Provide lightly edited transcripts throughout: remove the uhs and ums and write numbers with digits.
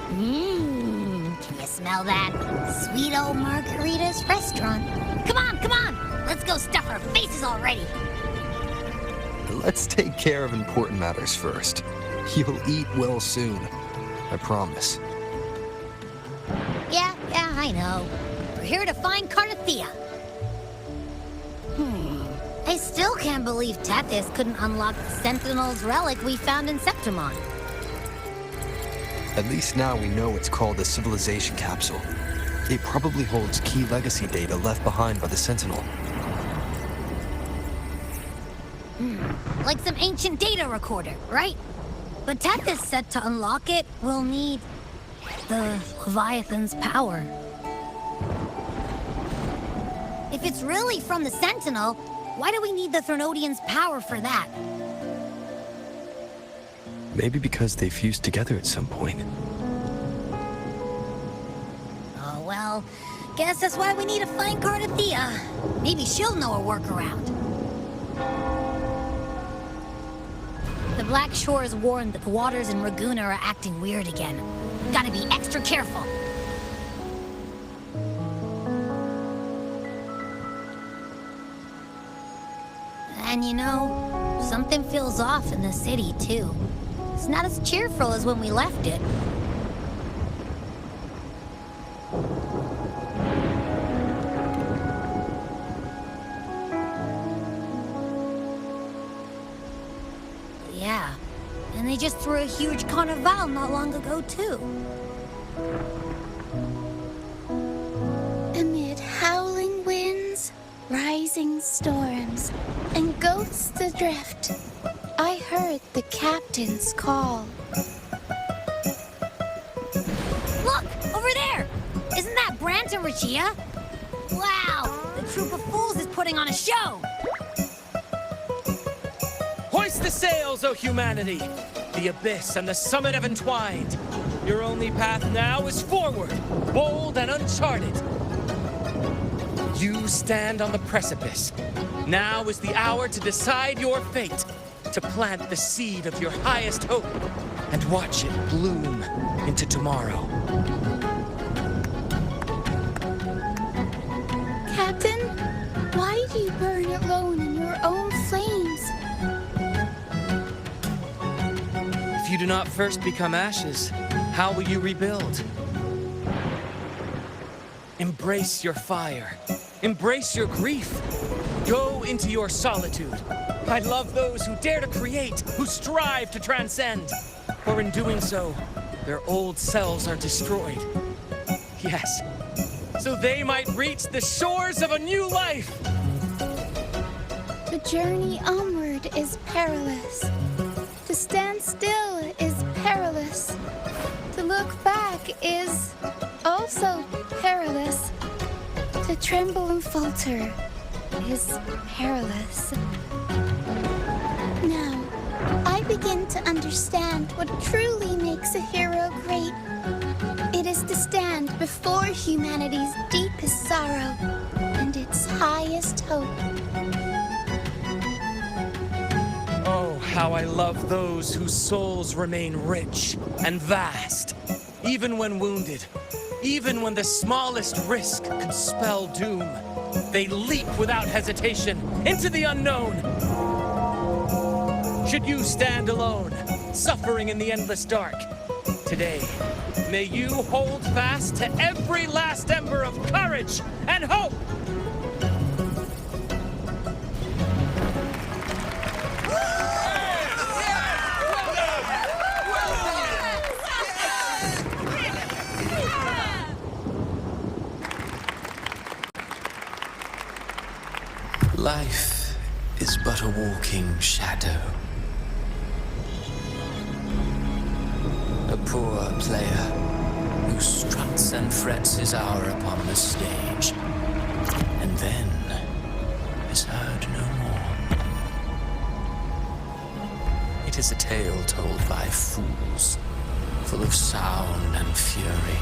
Can you smell that? Sweet old Margarita's restaurant. Come on, come on! Let's go stuff our faces already! Let's take care of important matters first. You'll eat well soon. I promise. Yeah, I know. We're here to find Cardathea. I still can't believe Tethys couldn't unlock the Sentinel's relic we found in Septimon. At least now we know it's called a civilization capsule. It probably holds key legacy data left behind by the Sentinel. Like some ancient data recorder, right? But Tethys said to unlock it, we'll need the Leviathan's power. If it's really from the Sentinel, why do we need the Threnodian's power for that? Maybe because they fused together at some point. Oh, well, guess that's why we need to find Cardathea. Maybe she'll know a workaround. The Black Shores warned that the waters in Raguna are acting weird again. Gotta be extra careful. And you know, something feels off in the city, too. It's not as cheerful as when we left it. Yeah, and they just threw a huge carnival not long ago, too. Amid howling winds, rising storms, and ghosts adrift, I heard the captain's call. Look! Over there! Isn't that Brant and Regia? Wow! The troop of fools is putting on a show! Hoist the sails, O humanity! The abyss and the summit have entwined. Your only path now is forward, bold and uncharted. You stand on the precipice. Now is the hour to decide your fate, to plant the seed of your highest hope, and watch it bloom into tomorrow. Captain, why do you burn alone in your own flames? If you do not first become ashes, how will you rebuild? Embrace your fire. Embrace your grief. Go into your solitude. I love those who dare to create, who strive to transcend. For in doing so, their old selves are destroyed. Yes, so they might reach the shores of a new life. The journey onward is perilous. To stand still is perilous. To look back is also perilous. To tremble and falter is perilous. Now, I begin to understand what truly makes a hero great. It is to stand before humanity's deepest sorrow and its highest hope. Oh, how I love those whose souls remain rich and vast, even when wounded, even when the smallest risk could spell doom. They leap without hesitation into the unknown. Should you stand alone, suffering in the endless dark, today, may you hold fast to every last ember of courage and hope! Life is but a walking shadow. A poor player who struts and frets his hour upon the stage, and then is heard no more. It is a tale told by fools, full of sound and fury,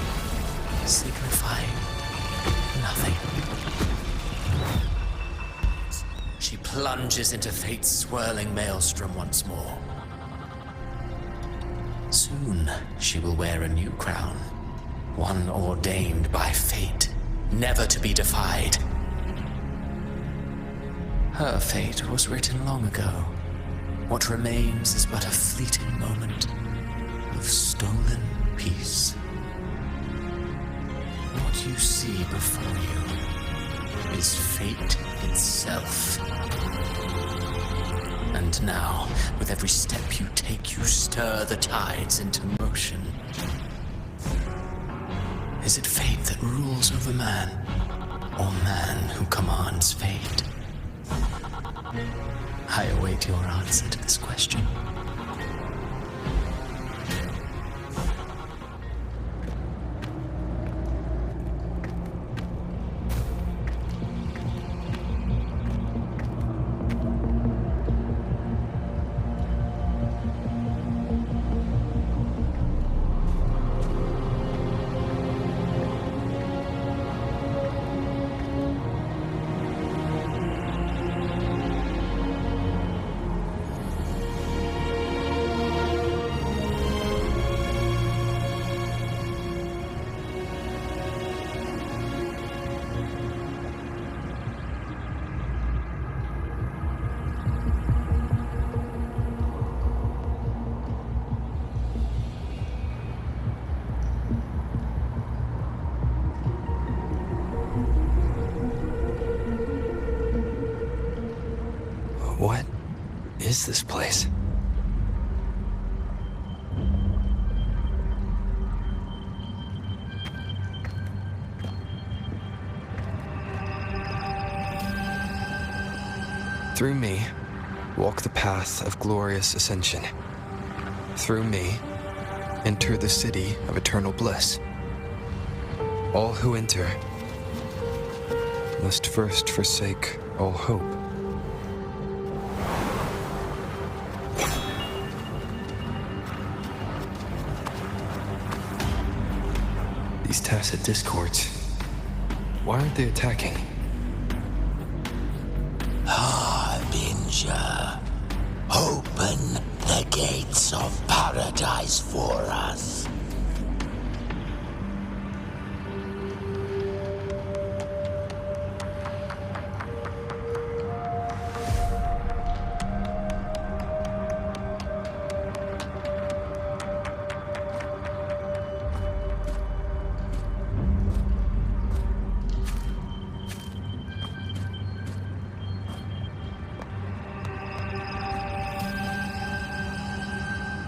signifying nothing. She plunges into fate's swirling maelstrom once more. Soon, soon she will wear a new crown. One ordained by fate, never to be defied. Her fate was written long ago. What remains is but a fleeting moment of stolen peace. What you see before you is fate itself. And now, with every step you take, you stir the tides into motion. Is it fate that rules over man, or man who commands fate? I await your answer to this question. What is this place? Through me, walk the path of glorious ascension. Through me, enter the city of eternal bliss. All who enter must first forsake all hope. These tacit discords, why aren't they attacking? Harbinger, open the gates of paradise for us.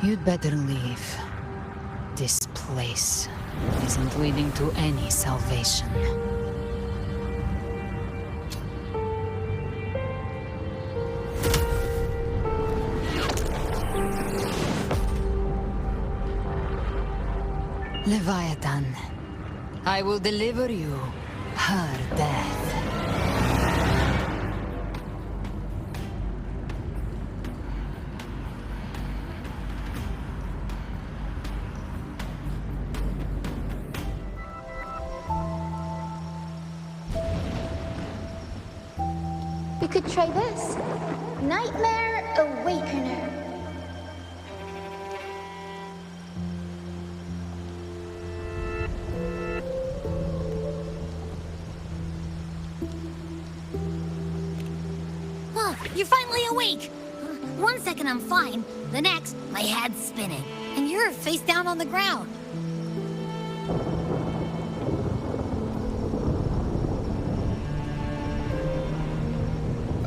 You'd better leave. This place isn't leading to any salvation. Leviathan, I will deliver you her death. We could try this. Nightmare Awakener. Oh, you're finally awake! 1 second I'm fine, the next, my head's spinning, and you're face down on the ground.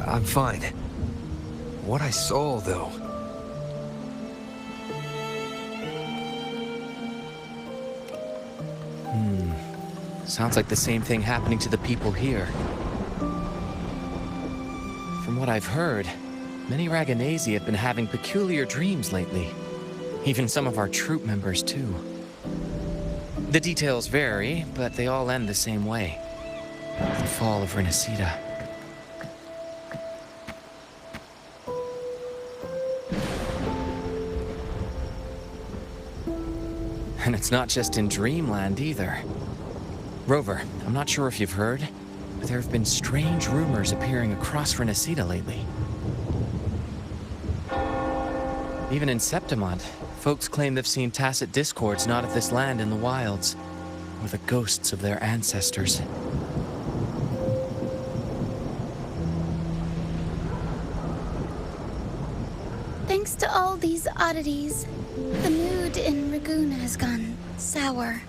I'm fine. What I saw, though. Sounds like the same thing happening to the people here. From what I've heard, many Raganesi have been having peculiar dreams lately. Even some of our troop members, too. The details vary, but they all end the same way. The fall of Renacida. And it's not just in Dreamland either. Rover, I'm not sure if you've heard, but there have been strange rumors appearing across Renacida lately. Even in Septimont, folks claim they've seen tacit discords not of this land in the wilds, or the ghosts of their ancestors. Thanks to all these oddities, the mood in Ragoon has gone sour.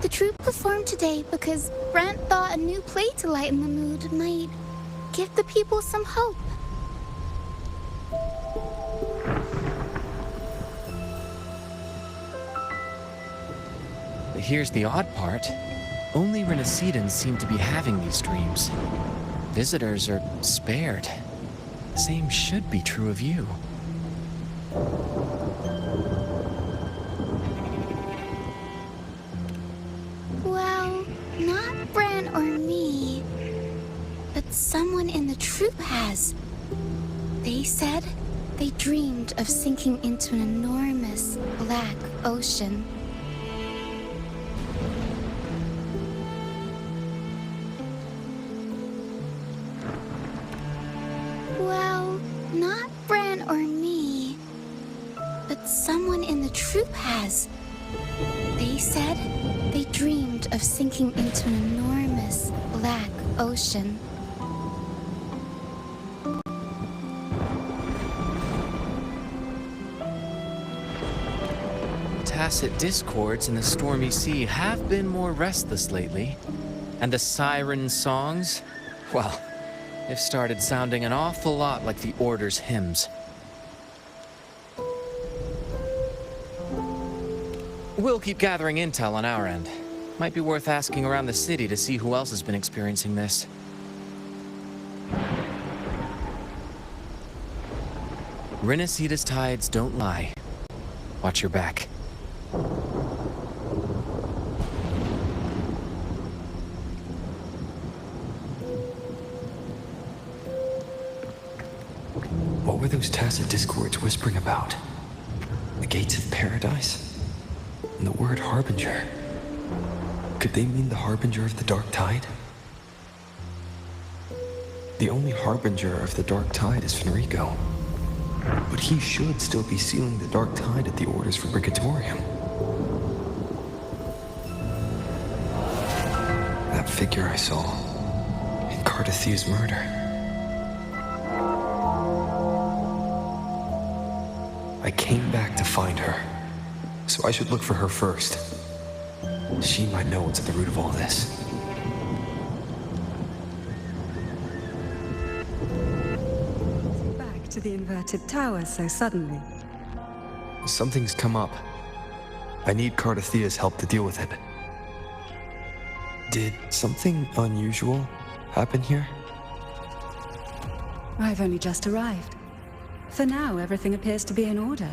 The troupe performed today because Brant thought a new play to lighten the mood might give the people some hope. But here's the odd part. Only Renaissance seem to be having these dreams. Visitors are spared. The same should be true of you. Well, not Bran or me, but someone in the troupe has. They said they dreamed of sinking into an enormous black ocean. Well, not Bran or me, but someone in the troupe has. They said they dreamed of sinking into an enormous black ocean. Tacit discords in the stormy sea have been more restless lately. And the siren songs, well, they've started sounding an awful lot like the Order's hymns. We'll keep gathering intel on our end. Might be worth asking around the city to see who else has been experiencing this. Renaissance tides don't lie. Watch your back. What were those tacit discords whispering about? The gates of paradise? And the word harbinger? Could they mean the harbinger of the dark tide? The only harbinger of the dark tide is Fenrico. But he should still be sealing the dark tide at the orders for Brigatorium. That figure I saw in Cardathia's murder. I came back to find her, so I should look for her first. She might know what's at the root of all this. Back to the inverted tower so suddenly. Something's come up. I need Cardathia's help to deal with it. Did something unusual happen here? I've only just arrived. For now, everything appears to be in order.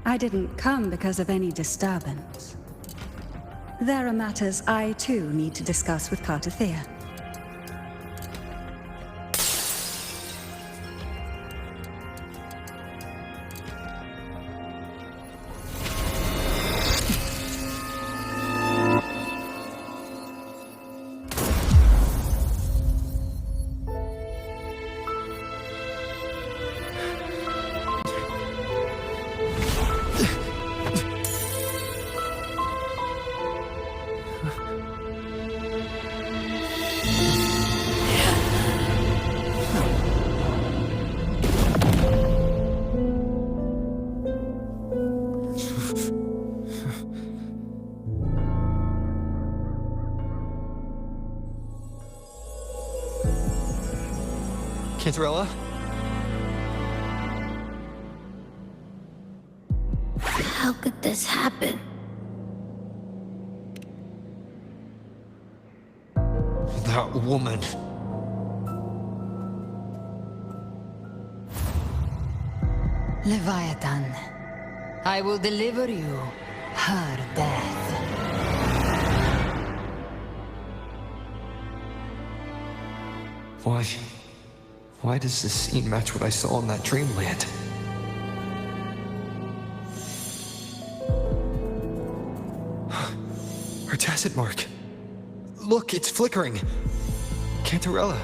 I didn't come because of any disturbance. There are matters I, too, need to discuss with Cardathia. Cantarella? How could this happen? That woman. Leviathan, I will deliver you her death. Why does this scene match what I saw in that dreamland? Her tacit mark. Look, it's flickering. Cantarella,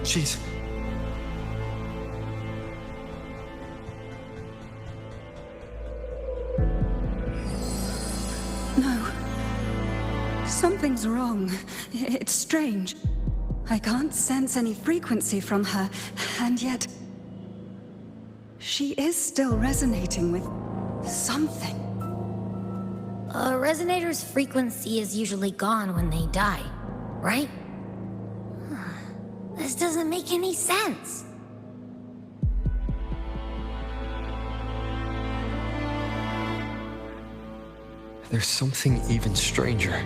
she's... Something's wrong. It's strange. I can't sense any frequency from her, and yet... she is still resonating with something. A resonator's frequency is usually gone when they die, right? This doesn't make any sense. There's something even stranger.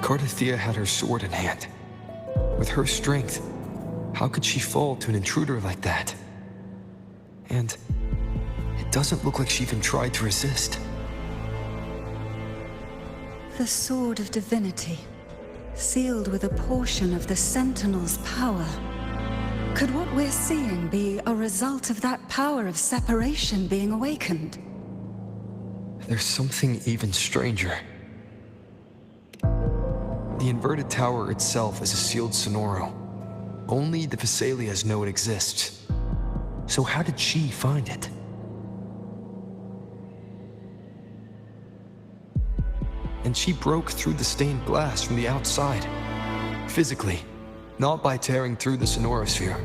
Cardathea had her sword in hand. With her strength, how could she fall to an intruder like that? And it doesn't look like she even tried to resist. The Sword of Divinity, sealed with a portion of the Sentinel's power. Could what we're seeing be a result of that power of separation being awakened? There's something even stranger. The inverted tower itself is a sealed sonoro. Only the Vesalias know it exists. So how did she find it? And she broke through the stained glass from the outside. Physically, not by tearing through the sonorosphere.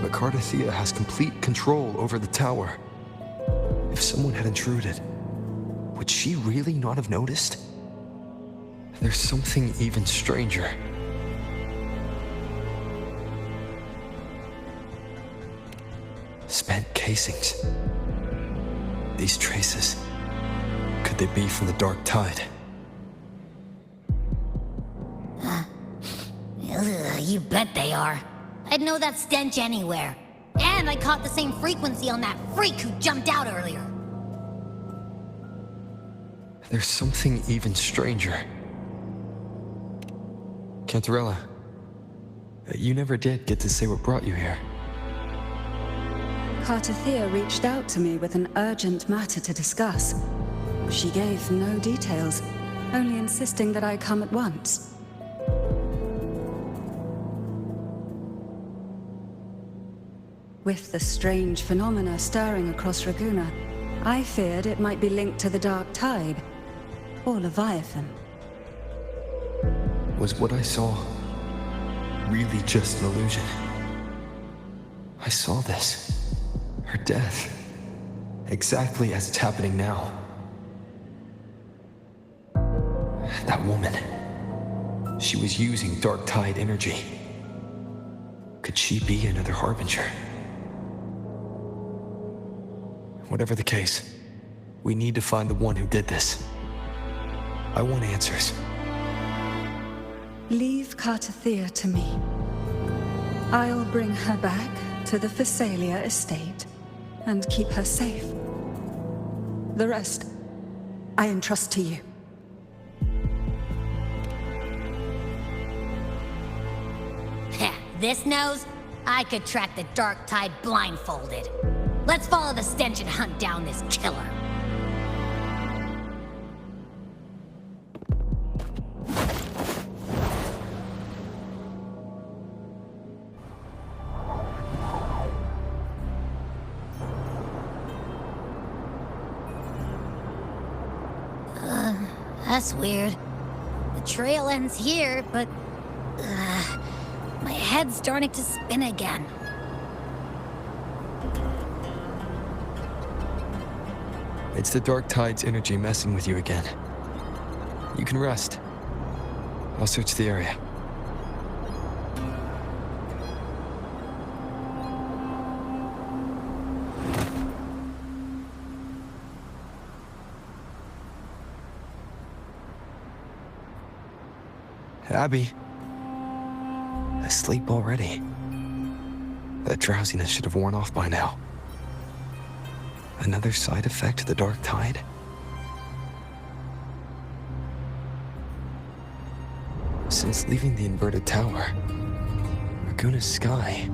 But Cardathea has complete control over the tower. If someone had intruded, would she really not have noticed? There's something even stranger. Spent casings. These traces. Could they be from the darktide? You bet they are. I'd know that stench anywhere. And I caught the same frequency on that freak who jumped out earlier. There's something even stranger. Cantarella, you never did get to say what brought you here. Cardathea reached out to me with an urgent matter to discuss. She gave no details, only insisting that I come at once. With the strange phenomena stirring across Raguna, I feared it might be linked to the darktide, or Leviathan. Was what I saw really just an illusion? I saw this. Her death. Exactly as it's happening now. That woman. She was using darktide energy. Could she be another harbinger? Whatever the case, we need to find the one who did this. I want answers. Leave Cardathea to me. I'll bring her back to the Vesalia estate and keep her safe. The rest, I entrust to you. This nose? I could track the darktide blindfolded. Let's follow the stench and hunt down this killer. That's weird. The trail ends here, but... my head's starting to spin again. It's the darktide's energy messing with you again. You can rest. I'll search the area. Abby. Asleep already. That drowsiness should have worn off by now. Another side effect of the darktide? Since leaving the inverted tower, Raguna's sky,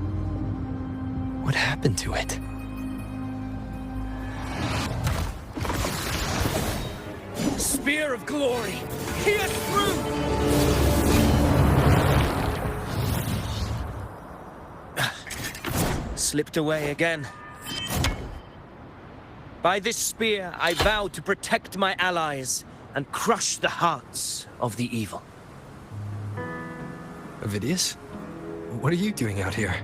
what happened to it? Spear of glory! Pierce through! Slipped away again. By this spear, I vow to protect my allies, and crush the hearts of the evil. Avidius? What are you doing out here?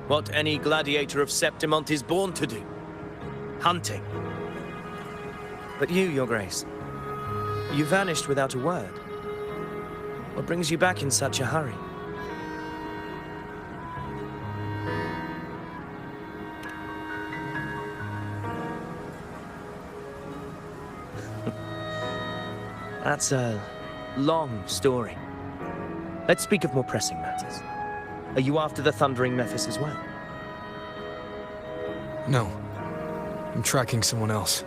What any gladiator of Septimont is born to do. Hunting. But you, Your Grace, you vanished without a word. What brings you back in such a hurry? That's a long story. Let's speak of more pressing matters. Are you after the Thundering Mephis as well? No. I'm tracking someone else.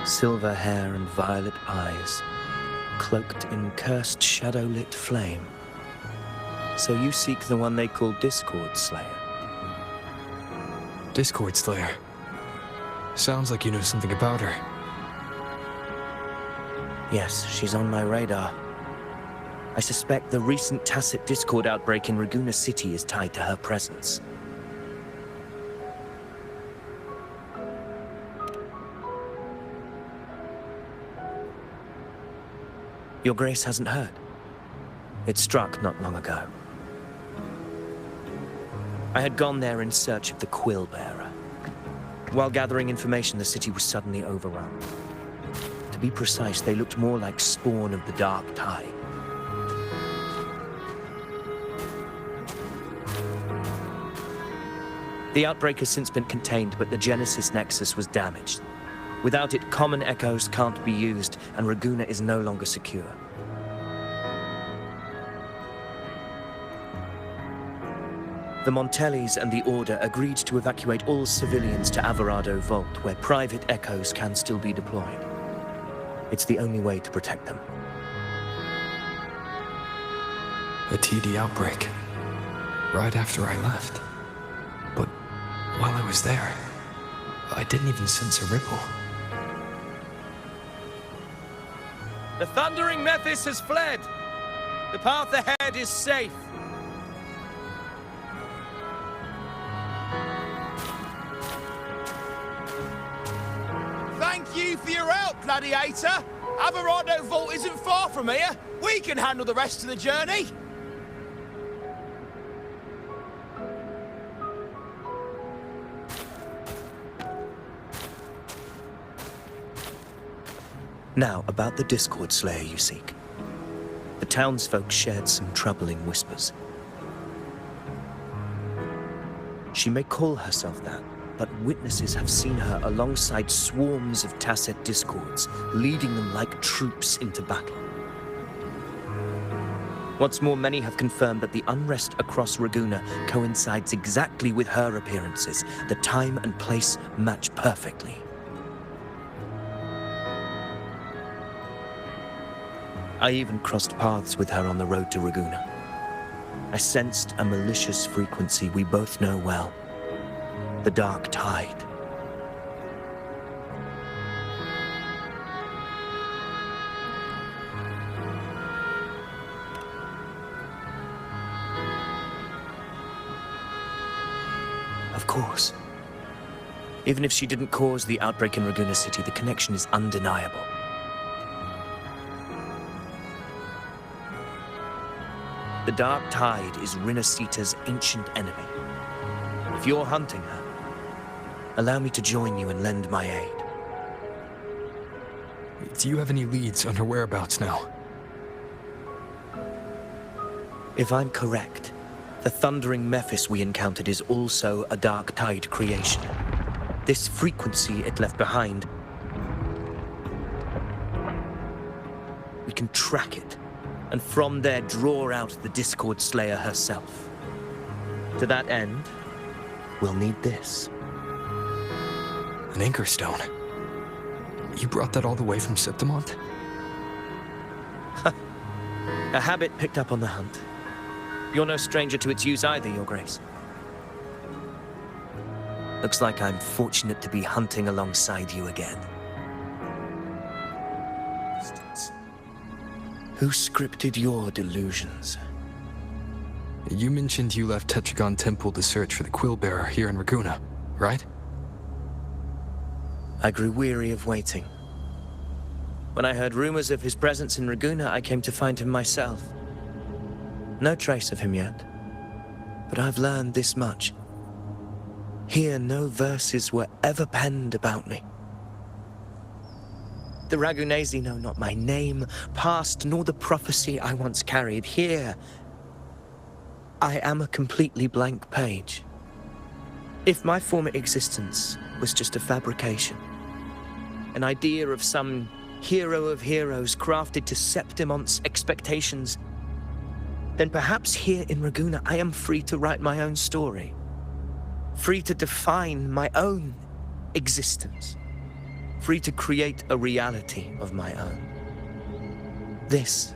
Silver hair and violet eyes, cloaked in cursed shadow-lit flame. So you seek the one they call Discord Slayer. Discord Slayer. Sounds like you know something about her. Yes, she's on my radar. I suspect the recent tacit Discord outbreak in Ragusa City is tied to her presence. Your Grace hasn't heard. It struck not long ago. I had gone there in search of the Quill Bearer. While gathering information, the city was suddenly overrun. To be precise, they looked more like spawn of the darktide. The outbreak has since been contained, but the Genesis Nexus was damaged. Without it, common echoes can't be used, and Ragusa is no longer secure. The Montellis and the Order agreed to evacuate all civilians to Alvarado Vault, where private echoes can still be deployed. It's the only way to protect them. A TD outbreak. Right after I left. But while I was there, I didn't even sense a ripple. The Thundering Mephis has fled. The path ahead is safe. Thank you for your help, Gladiator. Alvarado Vault isn't far from here. We can handle the rest of the journey. Now, about the Discord Slayer you seek. The townsfolk shared some troubling whispers. She may call herself that, but witnesses have seen her alongside swarms of tacit discords, leading them like troops into battle. What's more, many have confirmed that the unrest across Ragusa coincides exactly with her appearances. The time and place match perfectly. I even crossed paths with her on the road to Ragusa. I sensed a malicious frequency we both know well. The darktide. Of course. Even if she didn't cause the outbreak in Ragusa City, the connection is undeniable. The darktide is Rinasita's ancient enemy. If you're hunting her, allow me to join you and lend my aid. Do you have any leads on her whereabouts now? If I'm correct, the Thundering Mephis we encountered is also a darktide creation. This frequency it left behind, we can track it, and from there draw out the Discord Slayer herself. To that end, we'll need this. An anchor stone. You brought that all the way from Septimont? A habit picked up on the hunt. You're no stranger to its use either, Your Grace. Looks like I'm fortunate to be hunting alongside you again. Who scripted your delusions? You mentioned you left Tetragon Temple to search for the Quill Bearer here in Raguna, right? I grew weary of waiting. When I heard rumors of his presence in Raguna, I came to find him myself. No trace of him yet, but I've learned this much. Here, no verses were ever penned about me. The Ragunesi know not my name, past, nor the prophecy I once carried. Here, I am a completely blank page. If my former existence was just a fabrication, an idea of some hero of heroes crafted to Septimon's expectations, then perhaps here in Raguna I am free to write my own story, free to define my own existence, free to create a reality of my own. This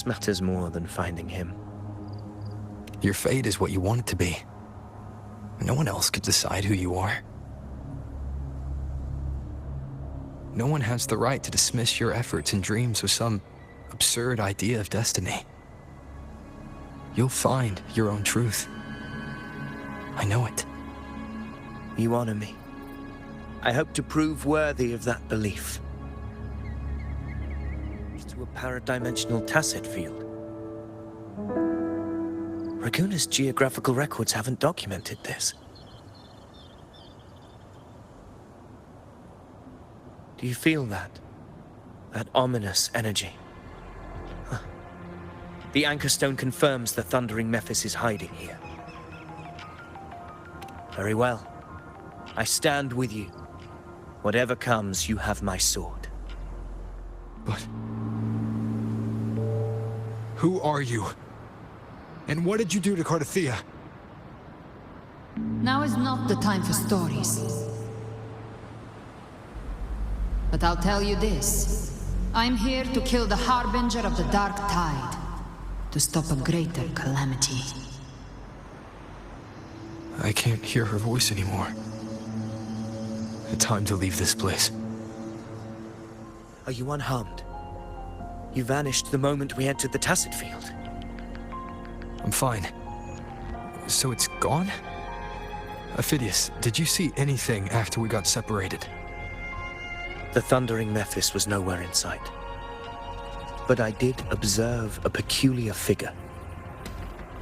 matters more than finding him. Your fate is what you want it to be. No one else could decide who you are. No one has the right to dismiss your efforts and dreams with some absurd idea of destiny. You'll find your own truth. I know it. You honor me. I hope to prove worthy of that belief. To a paradimensional tacit field. Raguna's geographical records haven't documented this. Do you feel that? That ominous energy? Huh. The Anchor Stone confirms the Thundering Mephis is hiding here. Very well. I stand with you. Whatever comes, you have my sword. But... who are you? And what did you do to Cardathia? Now is not the time for stories. But I'll tell you this. I'm here to kill the Harbinger of the Darktide, to stop a greater calamity. I can't hear her voice anymore. Time to leave this place. Are you unharmed? You vanished the moment we entered the Tacit Field. I'm fine. So it's gone? Ophidius, did you see anything after we got separated? The Thundering Mephis was nowhere in sight. But I did observe a peculiar figure.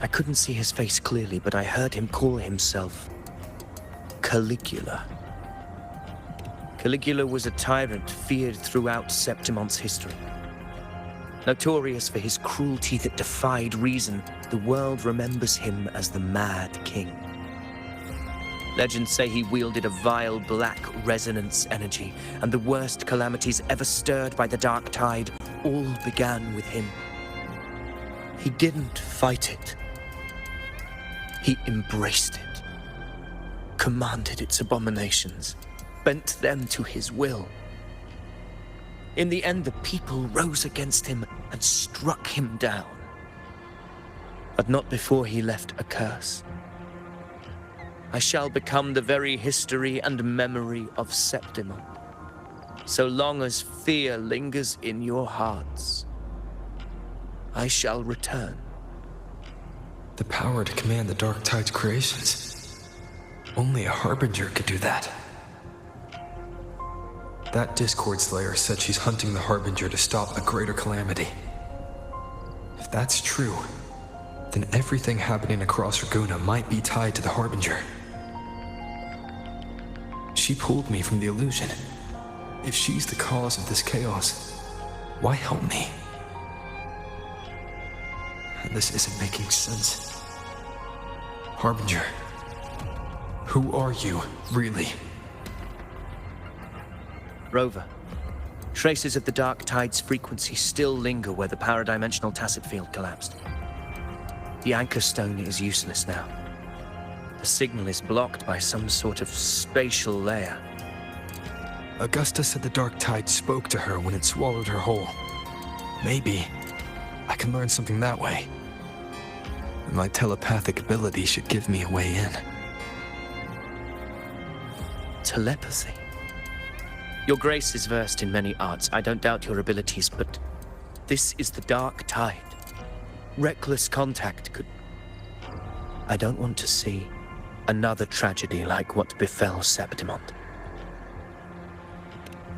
I couldn't see his face clearly, but I heard him call himself Caligula. Caligula was a tyrant feared throughout Septimon's history. Notorious for his cruelty that defied reason, the world remembers him as the Mad King. Legends say he wielded a vile black resonance energy, and the worst calamities ever stirred by the Darktide all began with him. He didn't fight it. He embraced it, commanded its abominations, bent them to his will. In the end, the people rose against him and struck him down. But not before he left a curse. I shall become the very history and memory of Septimon. So long as fear lingers in your hearts, I shall return. The power to command the Darktide's creations. Only a Harbinger could do that. That Discord Slayer said she's hunting the Harbinger to stop a greater calamity. If that's true, then everything happening across Raguna might be tied to the Harbinger. She pulled me from the illusion. If she's the cause of this chaos, why help me? This isn't making sense. Harbinger, who are you, really? Rover, traces of the Darktide's frequency still linger where the paradimensional tacit field collapsed. The Anchor Stone is useless now. The signal is blocked by some sort of spatial layer. Augusta said the Darktide spoke to her when it swallowed her whole. Maybe I can learn something that way. My telepathic ability should give me a way in. Telepathy? Your Grace is versed in many arts. I don't doubt your abilities, but this is the Darktide. reckless contact could... I don't want to see another tragedy like what befell Septimont.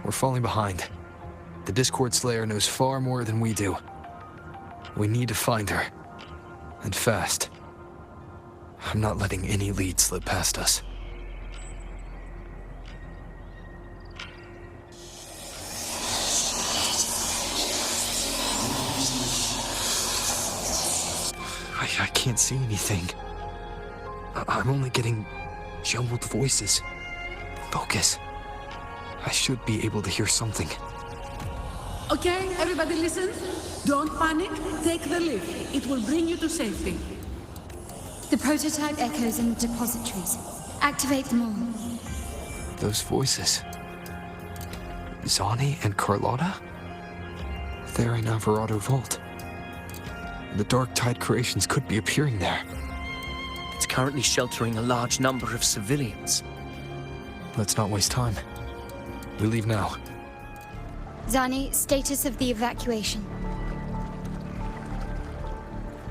We're falling behind. The Discord Slayer knows far more than we do. We need to find her. And fast. I'm not letting any lead slip past us. I can't see anything. I'm only getting jumbled voices. Focus. I should be able to hear something. Okay, everybody listen. Don't panic. Take the lift. It will bring you to safety. The prototype echoes in the depositories. Activate them all. Those voices. Zani and Carlotta? They're in Alvarado Vault. The Darktide creations could be appearing there. It's currently sheltering a large number of civilians. Let's not waste time. We leave now. Zani, status of the evacuation.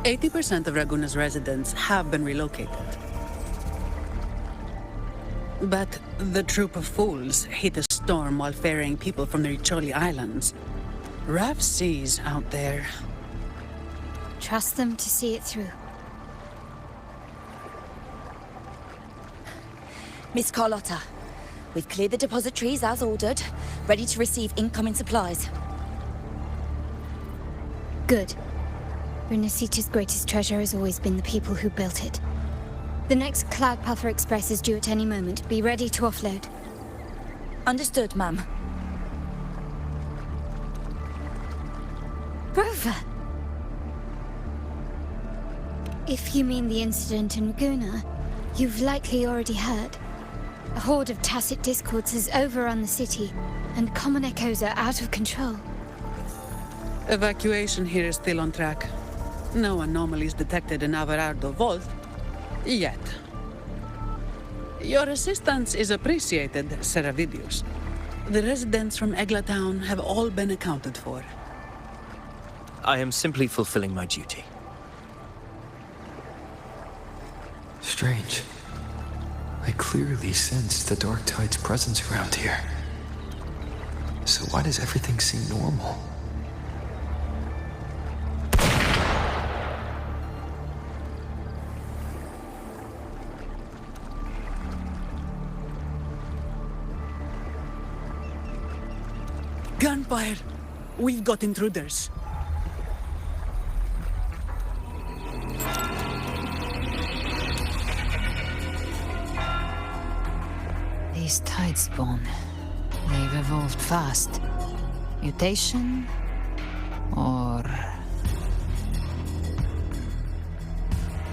80% of Raguna's residents have been relocated. But the troop of fools hit a storm while ferrying people from the Riccioli Islands. Rough seas out there. Trust them to see it through. Miss Carlotta, we've cleared the depositories as ordered, ready to receive incoming supplies. Good. Renacita's greatest treasure has always been the people who built it. The next Cloud Puffer Express is due at any moment. Be ready to offload. Understood, ma'am. Rover! If you mean the incident in Raguna, you've likely already heard. A horde of tacit discords has overrun the city, and common echoes are out of control. Evacuation here is still on track. No anomalies detected in Alvarado Vault. Yet. Your assistance is appreciated, Seravidius. The residents from Egla Town have all been accounted for. I am simply fulfilling my duty. Strange. I clearly sense the Darktide's presence around here. So why does everything seem normal? Gunfire! We've got intruders. These tide spawn. They've evolved fast. Mutation? Or...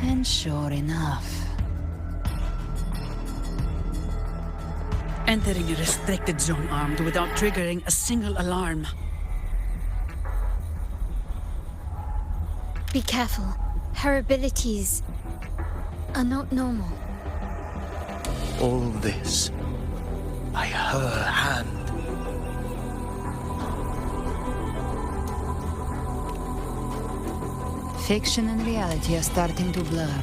And sure enough... Entering a restricted zone armed without triggering a single alarm. Be careful. Her abilities are not normal. All this by her hand. Fiction and reality are starting to blur.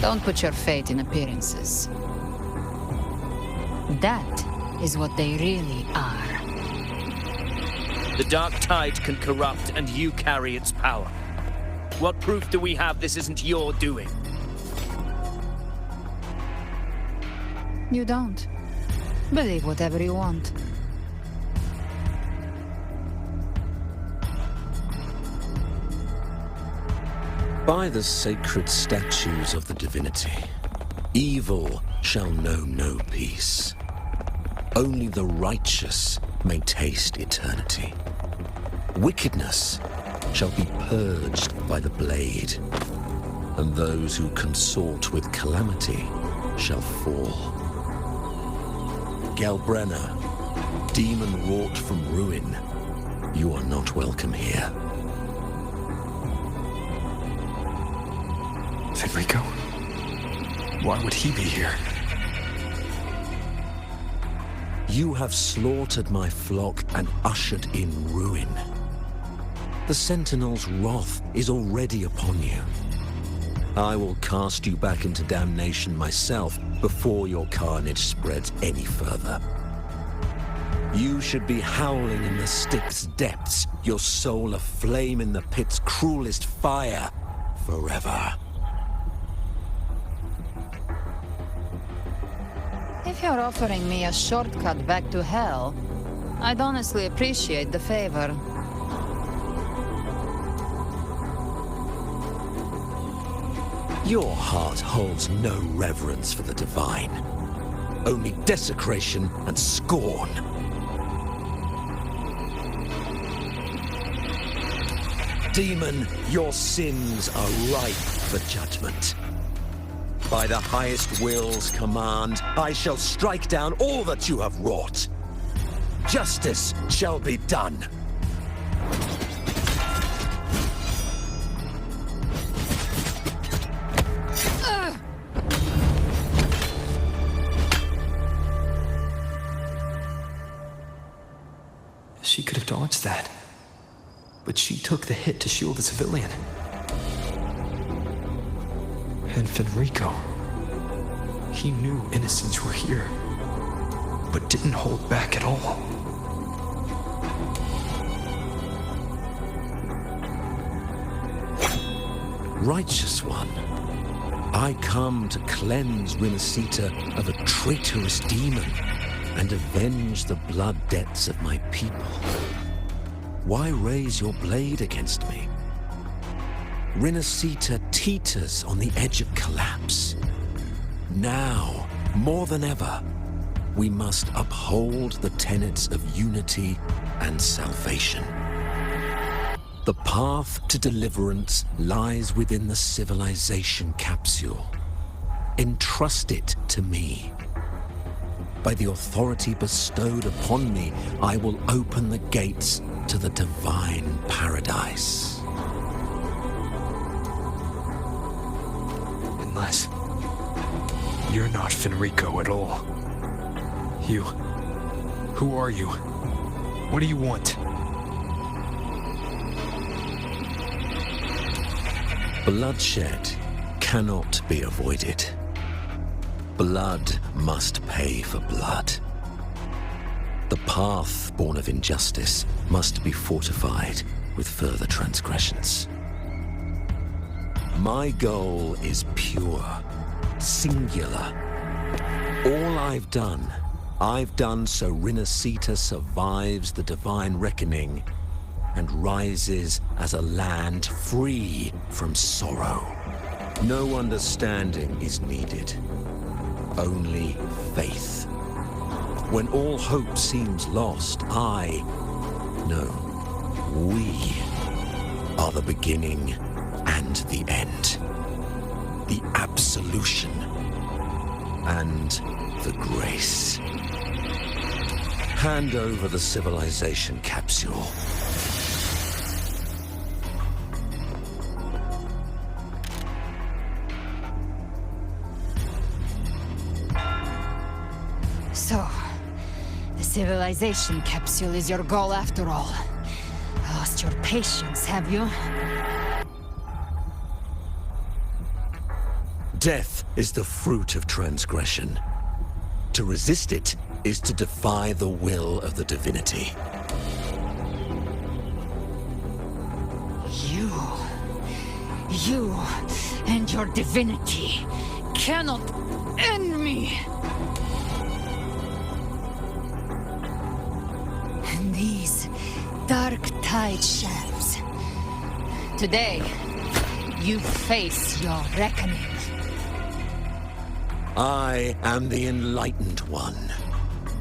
Don't put your faith in appearances. That is what they really are. The Darktide can corrupt, and you carry its power. What proof do we have this isn't your doing? You don't. Believe whatever you want. By the sacred statues of the divinity, evil shall know no peace. Only the righteous may taste eternity. Wickedness shall be purged by the blade, and those who consort with calamity shall fall. Galbrenna, demon wrought from ruin, you are not welcome here. Federico? Why would he be here? You have slaughtered my flock and ushered in ruin. The Sentinel's wrath is already upon you. I will cast you back into damnation myself before your carnage spreads any further. You should be howling in the Styx's depths, your soul aflame in the pit's cruelest fire, forever. If you're offering me a shortcut back to hell, I'd honestly appreciate the favor. Your heart holds no reverence for the divine, only desecration and scorn. Demon, your sins are ripe for judgment. By the highest will's command, I shall strike down all that you have wrought. Justice shall be done. She could have dodged that. But she took the hit to shield the civilian. And Federico, he knew innocents were here, but didn't hold back at all. Righteous one, I come to cleanse Rinascita of a traitorous demon and avenge the blood debts of my people. Why raise your blade against me? Rinascita teeters on the edge of collapse. Now, more than ever, we must uphold the tenets of unity and salvation. The path to deliverance lies within the civilization capsule. Entrust it to me. By the authority bestowed upon me, I will open the gates to the divine paradise. Unless you're not Fenrico at all. You. Who are you? What do you want? Bloodshed cannot be avoided. Blood must pay for blood. The path born of injustice must be fortified with further transgressions. My goal is pure, singular. All I've done so Rinascita survives the divine reckoning and rises as a land free from sorrow. No understanding is needed, only faith. When all hope seems lost, we are the beginning and the end. The absolution and the grace. Hand over the civilization capsule. So, the civilization capsule is your goal after all. Lost your patience, have you? Death is the fruit of transgression. To resist it is to defy the will of the divinity. You and your divinity cannot end me! And these darktide shafts. Today, you face your reckoning. I am the Enlightened One,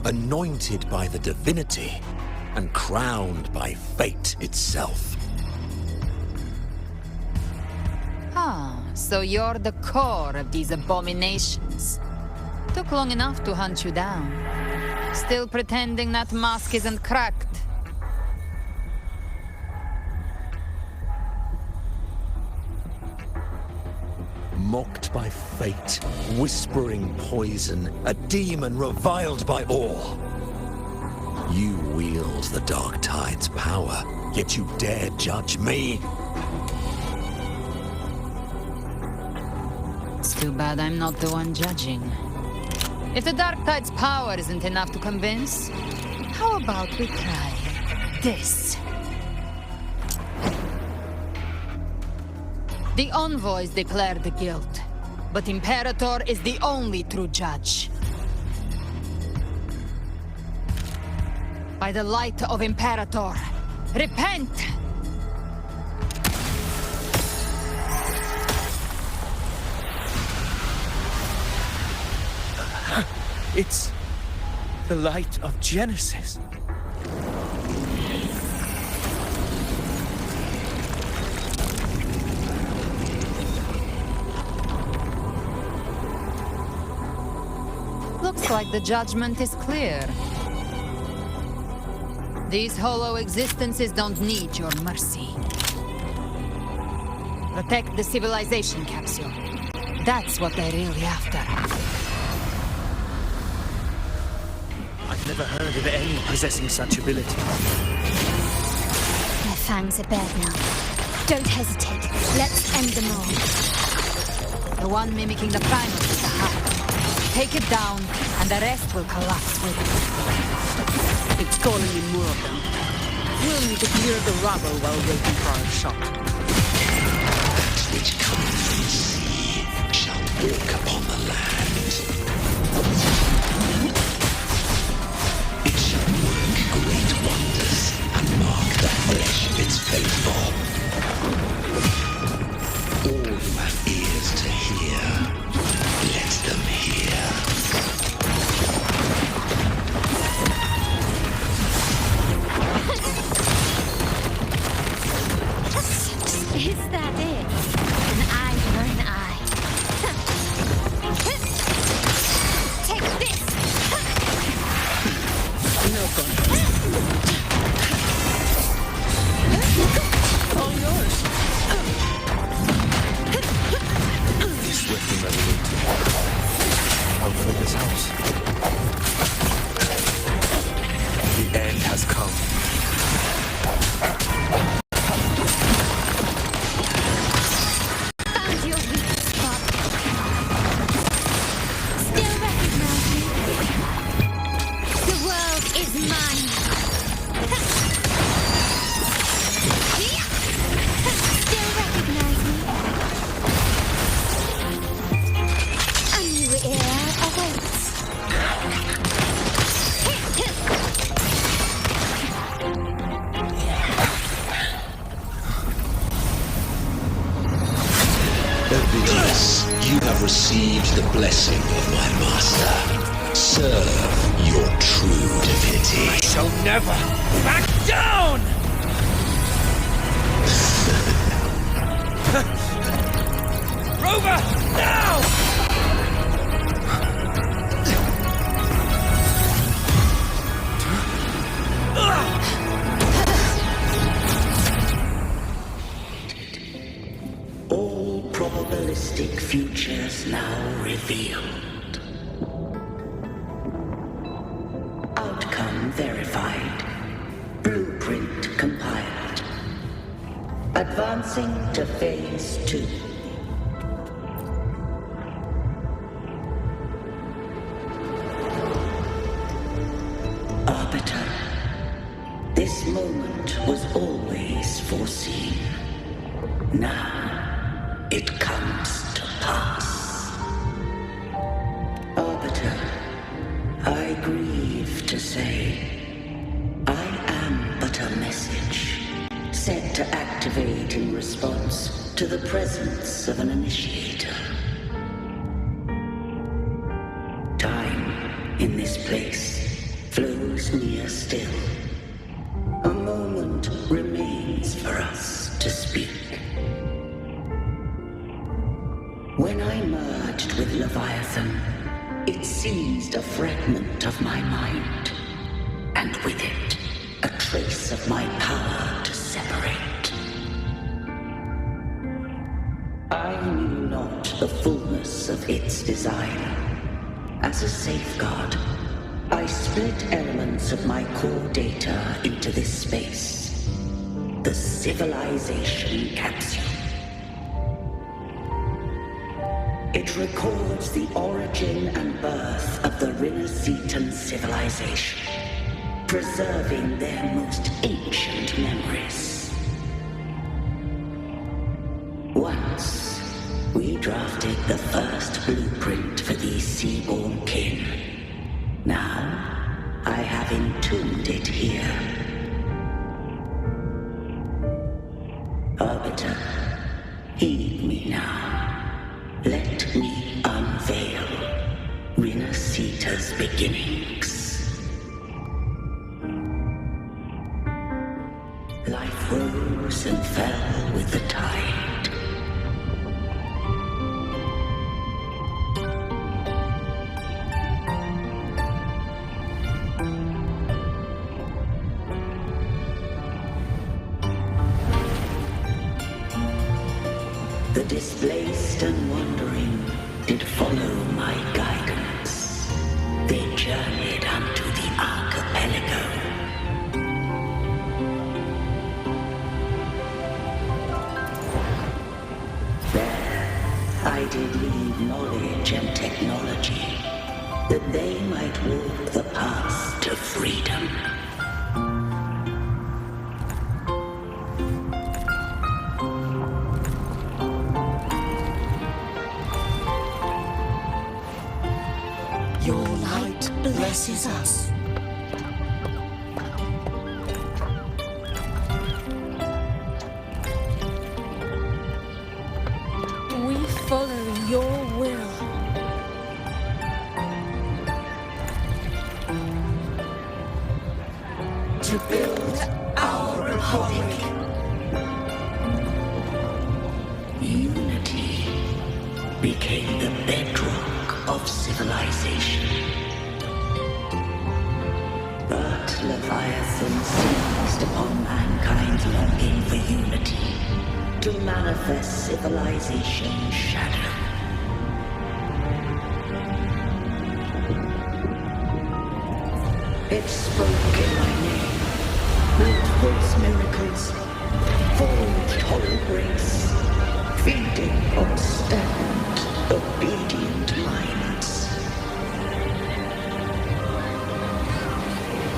anointed by the divinity and crowned by fate itself. So you're the core of these abominations. Took long enough to hunt you down. Still pretending that mask isn't cracked. Mocked by fate, whispering poison, a demon reviled by all. You wield the Darktide's power, Yet you dare judge me? It's too bad I'm not the one judging. If the Darktide's power isn't enough to convince, how about we try this? The envoys declare the guilt, but Imperator is the only true judge. By the light of Imperator, repent! It's the light of Genesis. Looks like the judgment is clear. These hollow existences don't need your mercy. Protect the civilization capsule. That's what they're really after. I've never heard of any possessing such ability. Their fangs are bared now. Don't hesitate. Let's end them all. The one mimicking the primal is the heart. Take it down, and the rest will collapse with it. It's calling in more of them. We'll need to clear the rubble while waiting for our shot. That which comes from the sea shall walk upon the land. It shall work great wonders and mark the flesh its faithful. All who have ears to hear, let them hear. Is that it? An eye for an eye. Take this! No fun. All yours. Be swift and resolute. Out of this house. The end has come. Found your weak spot. Still recognize me? The world is mine. Still recognize me? A new era awaits. Ovidius, you have received the blessing of my master. Serve your true divinity. I shall never back down! Rover, now! All probabilistic futures now revealed. Outcome verified. Blueprint compiled. Advancing to phase 2. Arbiter, this moment was always foreseen. Now it comes to pass. Arbiter, I grieve to say, I am but a message sent to activate in response to the presence of an initiator. Time in this place flows near still. A moment remains for us to speak. When I merged with Leviathan, it seized a fragment of my mind, and with it, a trace of my power to separate. I knew not the fullness of its design. As a safeguard, I split elements of my core data into this space. the Civilization Capsule. It records the origin and birth of the Rinascitan civilization, preserving their most ancient memories. Once, we drafted the first blueprint for these seaborn kin. Now, I have entombed it here. Arbiter, heed me now. Let me unveil Rinascita's beginnings. Life rose and fell with the tide. The displaced and wandering did follow my guidance. They journeyed unto the archipelago. There, I did leave knowledge and technology, that they might walk the path to freedom. Your light blesses us. We follow your will. To build our republic. Unity became the bedrock of civilization. But Leviathan seized upon mankind's longing for unity to manifest civilization's shadow. It spoke in my name, built false miracles, forged hollow grace, feeding on stagnant, obedient minds.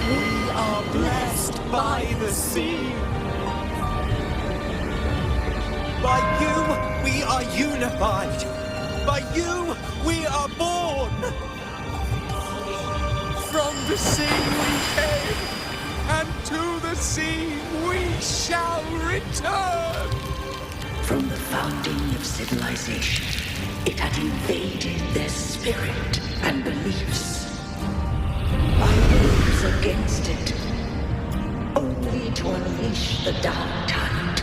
We are blessed by the sea. By you, we are unified. By you, we are born. From the sea we came, and to the sea we shall return. From the founding of civilization, it had invaded their spirit and beliefs. I rose against it, only to unleash the darktide.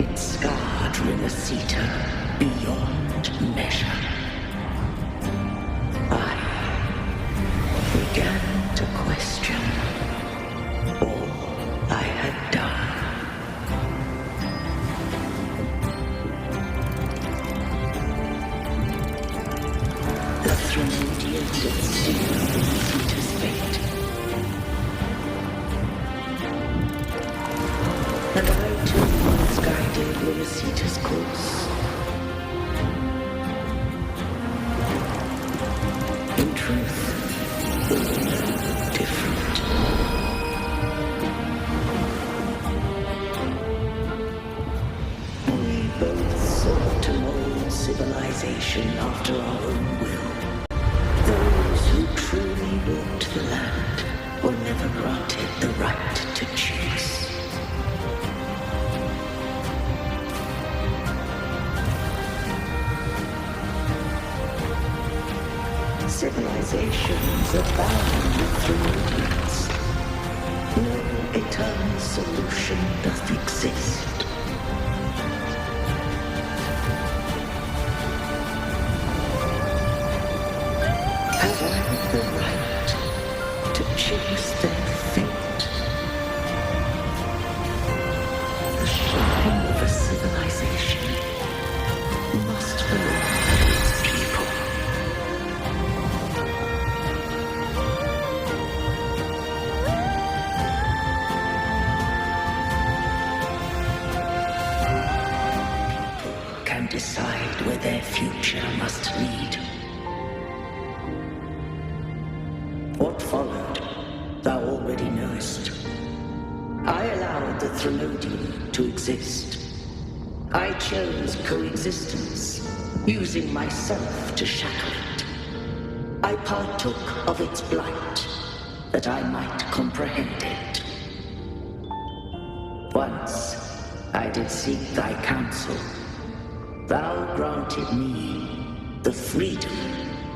It scarred Rinascita beyond measure. I began to question all I had done. The Thromodian did seal Rinascita's fate. And I too once guided Rinascita's course. In truth, different. We both sought to mold civilization after our own will. Those who truly walked the land were never granted the right to choose. Civilizations abound with Thromodians. No eternal solution doth exist. Have I the right to choose their fate? The shine of a civilization must belong to its people. decide where their future must lead. What followed, thou already knowest. I allowed the Threnodium to exist. I chose coexistence, using myself to shackle it. I partook of its blight, that I might comprehend it. Once I did seek thy counsel. Thou granted me the freedom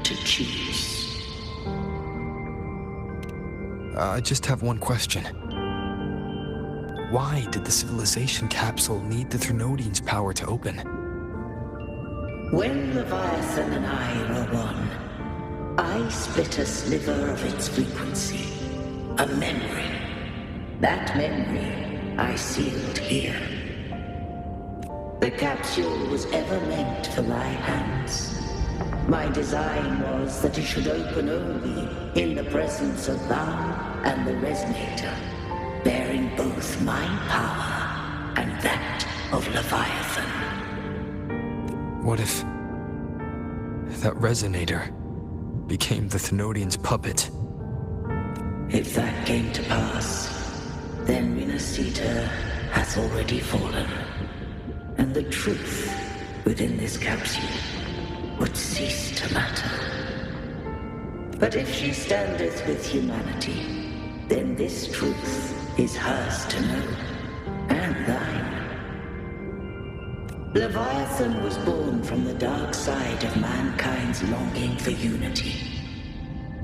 to choose. I just have one question. Why did the civilization capsule need the Threnodian's power to open? When Leviathan and I were one, I split a sliver of its frequency, a memory. That memory I sealed here. The capsule was ever meant for my hands. My design was that it should open only in the presence of thou and the resonator, bearing both my power and that of Leviathan. What if that resonator became the Thenodian's puppet? If that came to pass, then Renacita hath already fallen, and the truth within this capsule would cease to matter. But if she standeth with humanity, then this truth is hers to know, and thine. Leviathan was born from the dark side of mankind's longing for unity.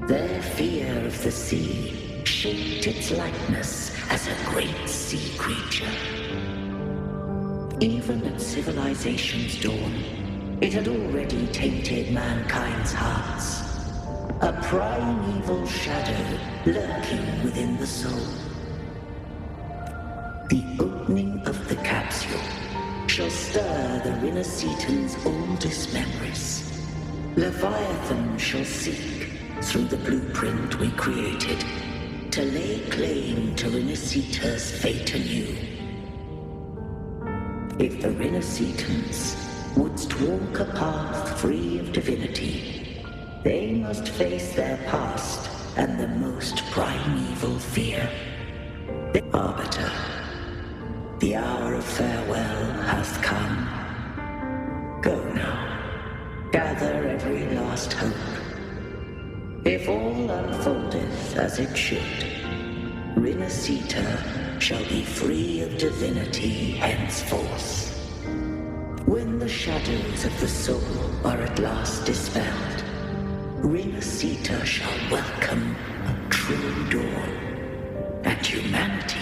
Their fear of the sea shaped its likeness as a great sea creature. Even at civilization's dawn, it had already tainted mankind's hearts. A primeval shadow lurking within the soul. The opening of the capsule shall stir the Renacetan's oldest memories. Leviathan shall seek, through the blueprint we created, to lay claim to Renacita's fate anew. If the Renacitans wouldst walk a path free of divinity, they must face their past and the most primeval fear. The Arbiter, the hour of farewell hath come. Go now, gather every last hope. If all unfoldeth as it should, Renacita shall be free of divinity henceforth. When the shadows of the soul are at last dispelled, Renacita shall welcome a true dawn, and humanity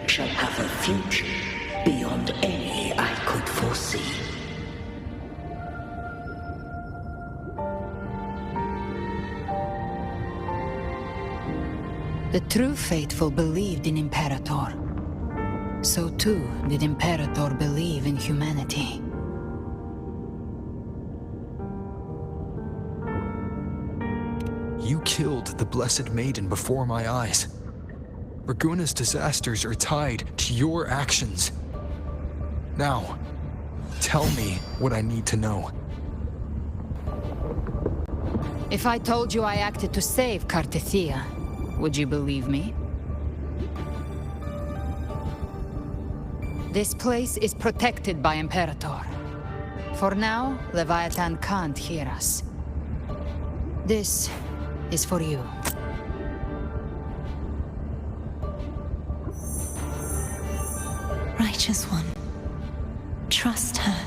shall have a future beyond any I could foresee. The true faithful believed in Imperator. So too did Imperator believe in humanity. You killed the Blessed Maiden before my eyes. Raguna's disasters are tied to your actions. Now, tell me what I need to know. If I told you I acted to save Cartethia, would you believe me? This place is protected by Imperator. For now, Leviathan can't hear us. This is for you. Righteous One, trust her,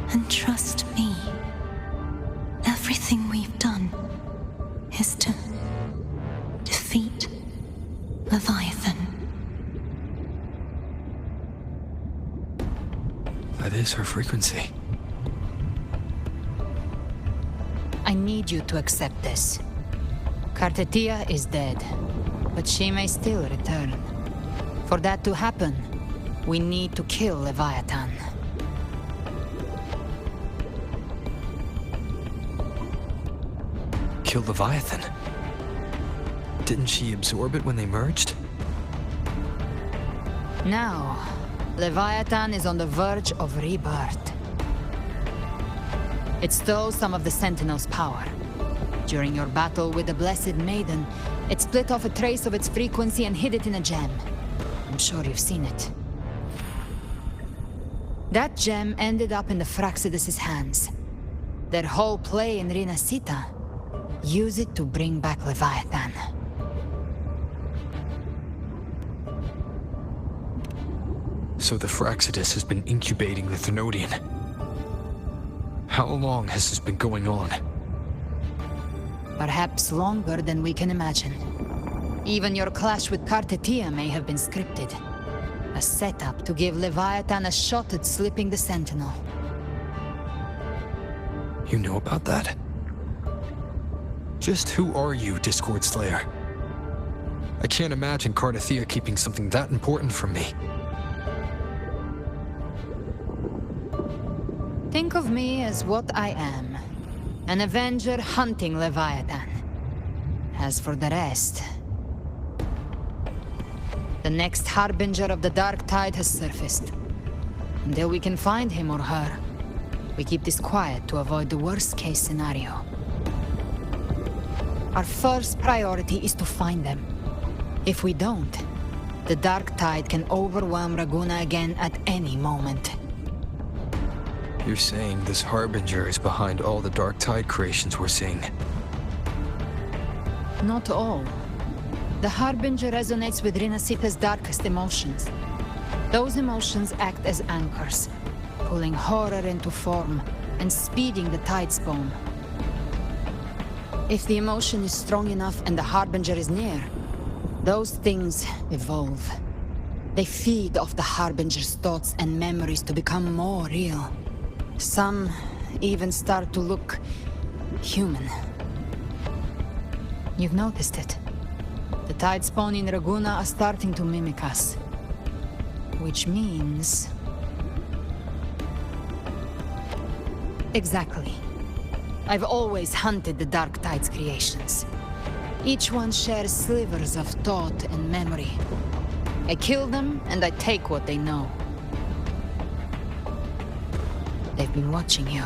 and trust me. Everything we've done is to defeat Leviathan. That is her frequency. I need you to accept this. Cartethia is dead, but she may still return. For that to happen, we need to kill Leviathan. Kill Leviathan? Didn't she absorb it when they merged? Now, Leviathan is on the verge of rebirth. It stole some of the Sentinel's power. During your battle with the Blessed Maiden, it split off a trace of its frequency and hid it in a gem. I'm sure you've seen it. That gem ended up in the Fraxidus' hands. Their whole play in Rinasita, use it to bring back Leviathan. So the Fraxidus has been incubating the Thenodian. How long has this been going on? Perhaps longer than we can imagine. Even your clash with Kartetia may have been scripted. A setup to give Leviathan a shot at slipping the Sentinel. You know about that? Just who are you, Discord Slayer? I can't imagine Kartetia keeping something that important from me. Think of me as what I am. An Avenger hunting Leviathan. As for the rest... The next Harbinger of the Darktide has surfaced. Until we can find him or her, we keep this quiet to avoid the worst-case scenario. Our first priority is to find them. If we don't, the Darktide can overwhelm Raguna again at any moment. You're saying this Harbinger is behind all the Darktide creations we're seeing? Not all. The Harbinger resonates with Rinasita's darkest emotions. Those emotions act as anchors, pulling horror into form and speeding the tide spawn. If the emotion is strong enough and the Harbinger is near, those things evolve. They feed off the Harbinger's thoughts and memories to become more real. Some even start to look human. You've noticed it. The tide spawn in Raguna are starting to mimic us. Which means... Exactly. I've always hunted the Darktides creations. Each one shares slivers of thought and memory. I kill them, and I take what they know. They've been watching you.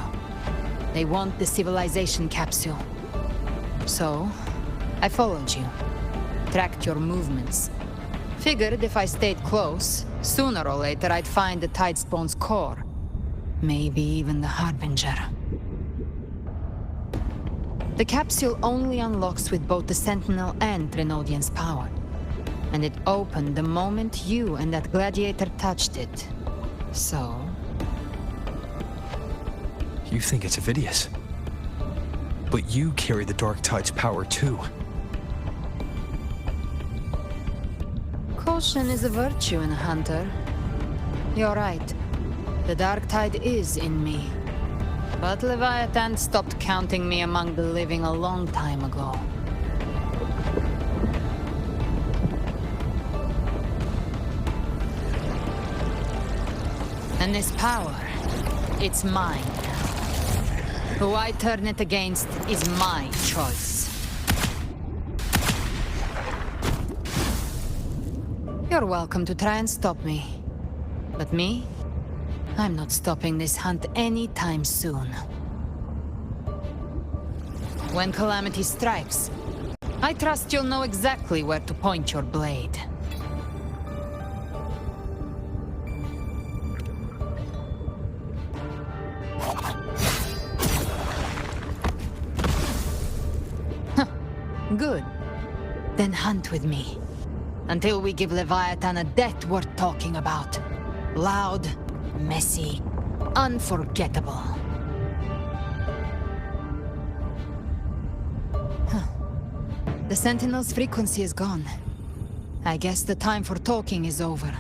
They want the civilization capsule. So, I followed you. Tracked your movements. Figured if I stayed close, sooner or later I'd find the Tidespawn's core. Maybe even the Harbinger. The capsule only unlocks with both the Sentinel and Thenodian's power. And it opened the moment you and that gladiator touched it. So... You think it's Avidius. But you carry the Darktide's power too. Caution is a virtue in a hunter. You're right. The Darktide is in me. But Leviathan stopped counting me among the living a long time ago. And this power, it's mine. Who I turn it against is my choice. You're welcome to try and stop me. But me? I'm not stopping this hunt anytime soon. When calamity strikes, I trust you'll know exactly where to point your blade. Good. Then hunt with me. Until we give Leviathan a death worth talking about. Loud, messy, unforgettable. The Sentinel's frequency is gone. I guess the time for talking is over.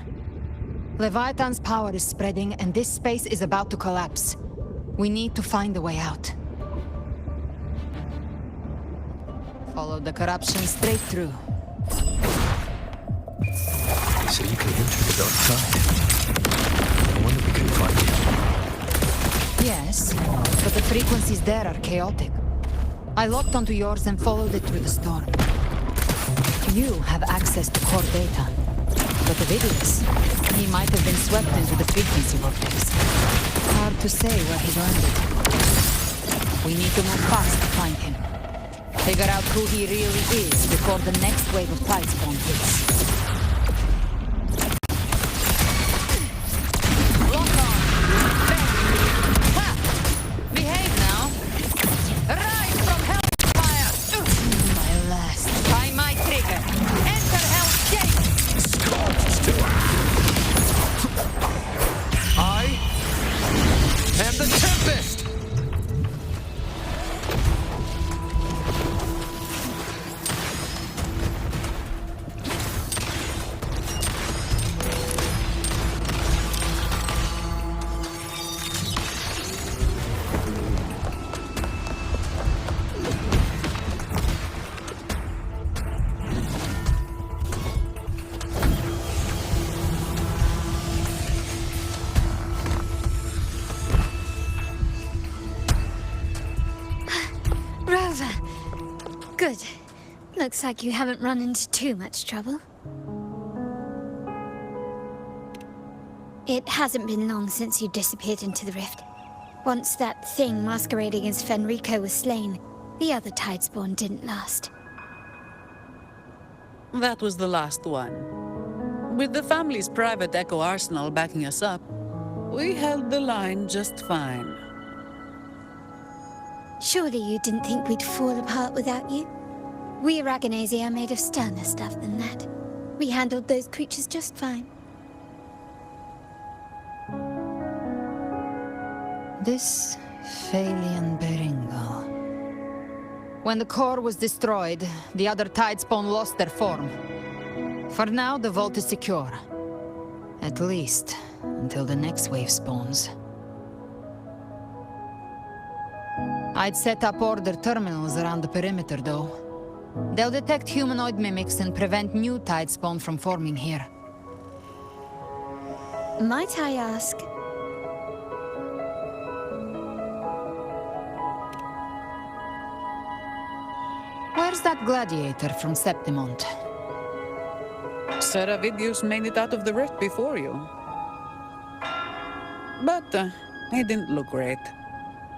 Leviathan's power is spreading and this space is about to collapse. We need to find a way out. Follow the corruption straight through. So you can enter the Darktide. I wonder if we can find you. Yes, but the frequencies there are chaotic. I locked onto yours and followed it through the storm. You have access to core data. But Avidius, he might have been swept into the frequency vortex. Hard to say where he learned it. We need to move fast to find him. Figure out who he really is before the next wave of tidespawn hits. Lock on! Ha! Behave now! Rise from hellfire! My last. Try my trigger. Enter Hell's Gate! Scorched to I am the Tempest! Rover! Good. Looks like you haven't run into too much trouble. It hasn't been long since you disappeared into the rift. Once that thing masquerading as Fenrico was slain, the other tidespawn didn't last. That was the last one. With the family's private echo arsenal backing us up, we held the line just fine. Surely you didn't think we'd fall apart without you? We Aragonese are made of sterner stuff than that. We handled those creatures just fine. This Phalian Beringal. When the core was destroyed, the other tidespawn lost their form. For now, the vault is secure. At least, until the next wave spawns. I'd set up order terminals around the perimeter, though. They'll detect humanoid mimics and prevent new tidespawn from forming here. Might I ask? Where's that gladiator from Septimont? Seravidius made it out of the rift before you. But he didn't look great.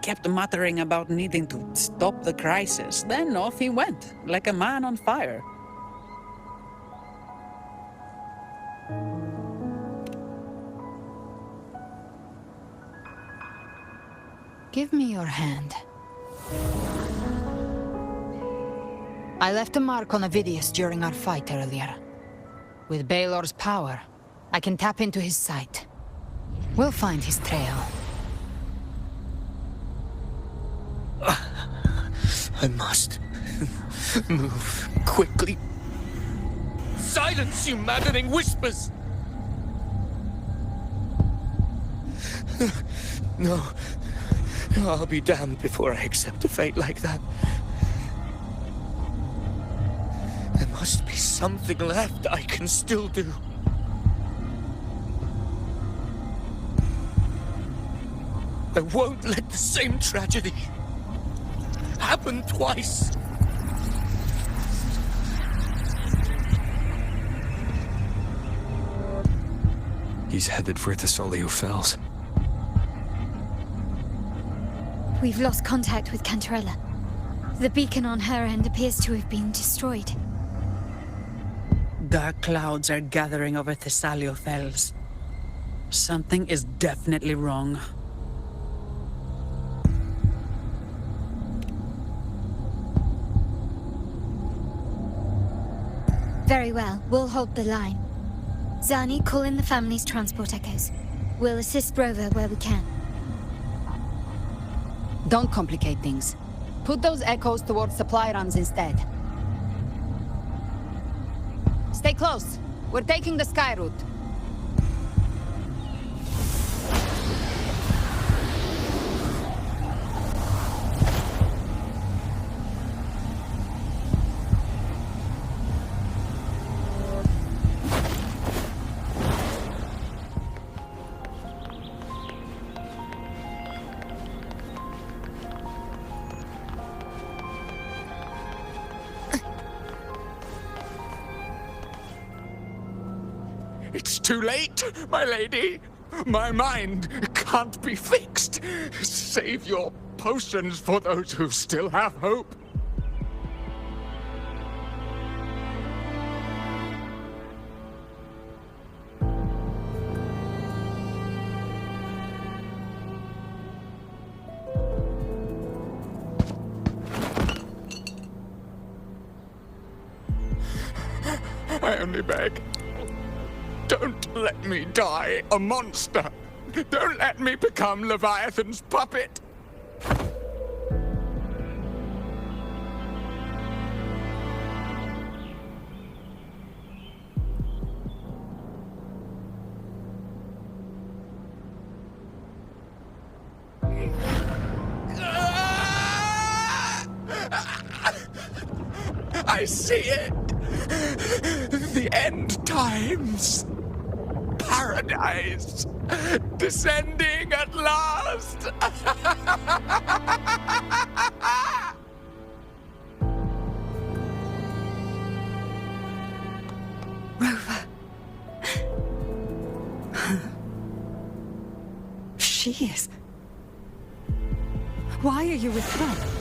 Kept muttering about needing to stop the crisis. Then off he went, like a man on fire. Give me your hand. I left a mark on Avidius during our fight earlier. With Baelor's power, I can tap into his sight. We'll find his trail. I must move quickly. Silence, you maddening whispers! No. I'll be damned before I accept a fate like that. There must be something left I can still do. I won't let the same tragedy happen twice. He's headed for the Solio Fells. We've lost contact with Cantarella. The beacon on her end appears to have been destroyed. Dark clouds are gathering over Thessalio Fells. Something is definitely wrong. Very well, we'll hold the line. Zani, call in the family's transport echoes. We'll assist Rover where we can. Don't complicate things. Put those echoes towards supply runs instead. Stay close. We're taking the sky route. It's too late, my lady. My mind can't be fixed. Save your potions for those who still have hope. I only beg. Don't let me die a monster. Don't let me become Leviathan's puppet. I see it. The end times. Paradise. Descending at last. Rover. She is. Why are you with her?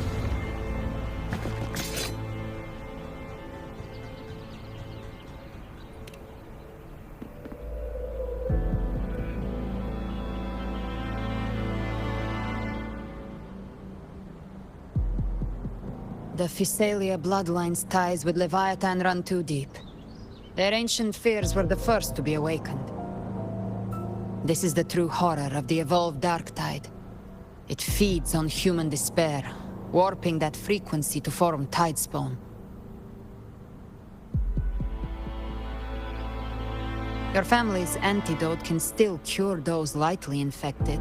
The Physalia bloodline's ties with Leviathan run too deep. Their ancient fears were the first to be awakened. This is the true horror of the evolved darktide. It feeds on human despair, warping that frequency to form tidespawn. Your family's antidote can still cure those lightly infected.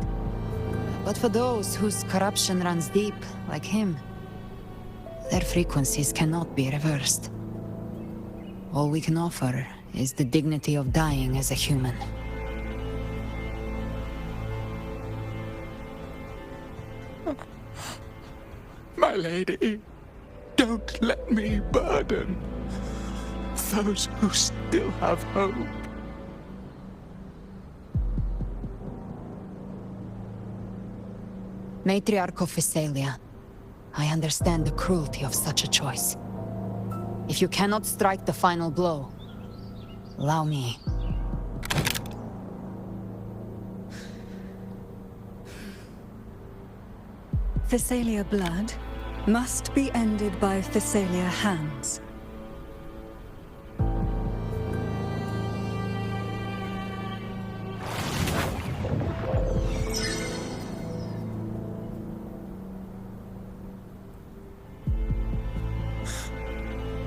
But for those whose corruption runs deep, like him, their frequencies cannot be reversed. All we can offer is the dignity of dying as a human. My lady, don't let me burden those who still have hope. Matriarch of Physalia, I understand the cruelty of such a choice. If you cannot strike the final blow, allow me. Physalia blood must be ended by Physalia hands.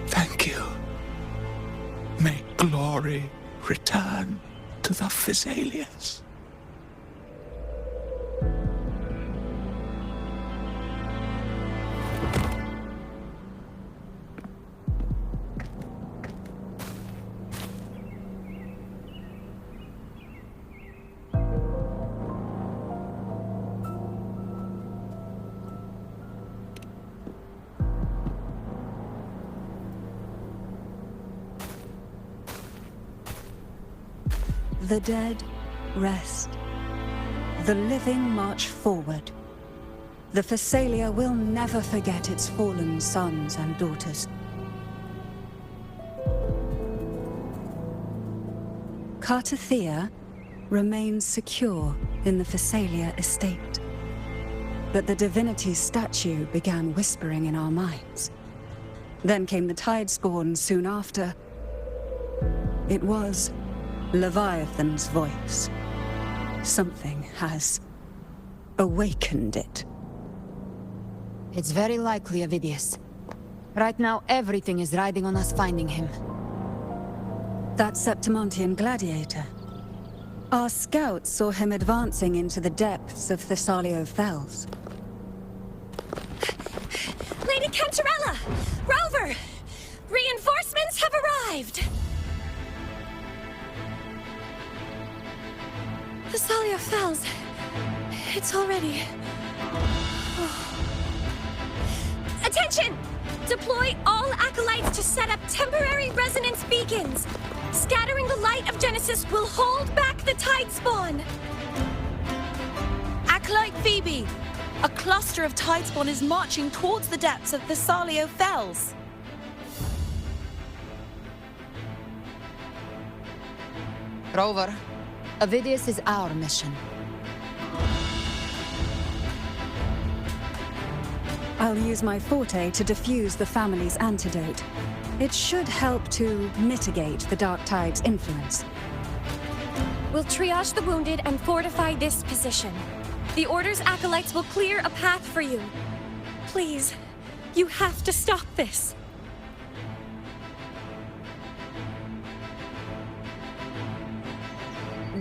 Thank you. May glory return to the Physalians. The dead rest. The living march forward. The Physalia will never forget its fallen sons and daughters. Cartathea remains secure in the Physalia estate. But the divinity's statue began whispering in our minds. Then came the Tidespawn soon after. It was Leviathan's voice. Something has awakened it. It's very likely, Avidius. Right now, everything is riding on us finding him. That Septimontian gladiator. Our scouts saw him advancing into the depths of Thessalio Fells. Lady Cantarella! Rover! Reinforcements have arrived! Thessalio Fells. It's already... Attention! Deploy all acolytes to set up temporary resonance beacons. Scattering the light of Genesis will hold back the Tidespawn. Acolyte Phoebe, A cluster of tidespawn is marching towards the depths of the Salio Fells. Rover, Avidius is our mission. I'll use my forte to defuse the family's antidote. It should help to mitigate the Darktide's influence. We'll triage the wounded and fortify this position. The Order's acolytes will clear a path for you. Please, you have to stop this.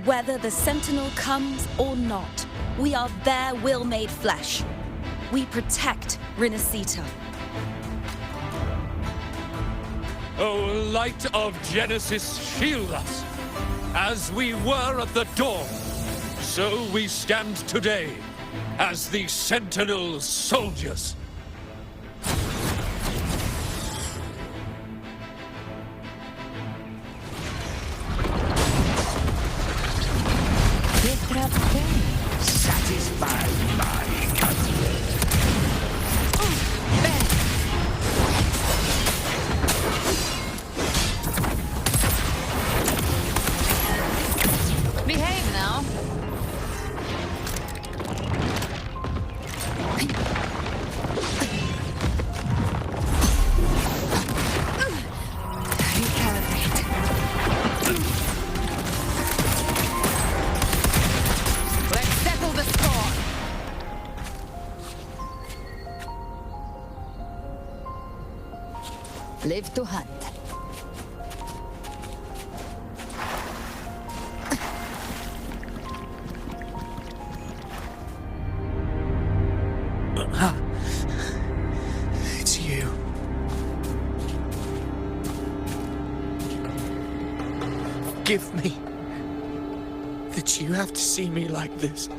Whether the Sentinel comes or not, we are their will made flesh. We protect Rinascita. O light of Genesis, shield us. As we were at the dawn, so we stand today as the Sentinel soldiers. Satisfy my covenant. Behave now. Let's settle the score. Live to hunt. It's you. Forgive me that you have to see me like this.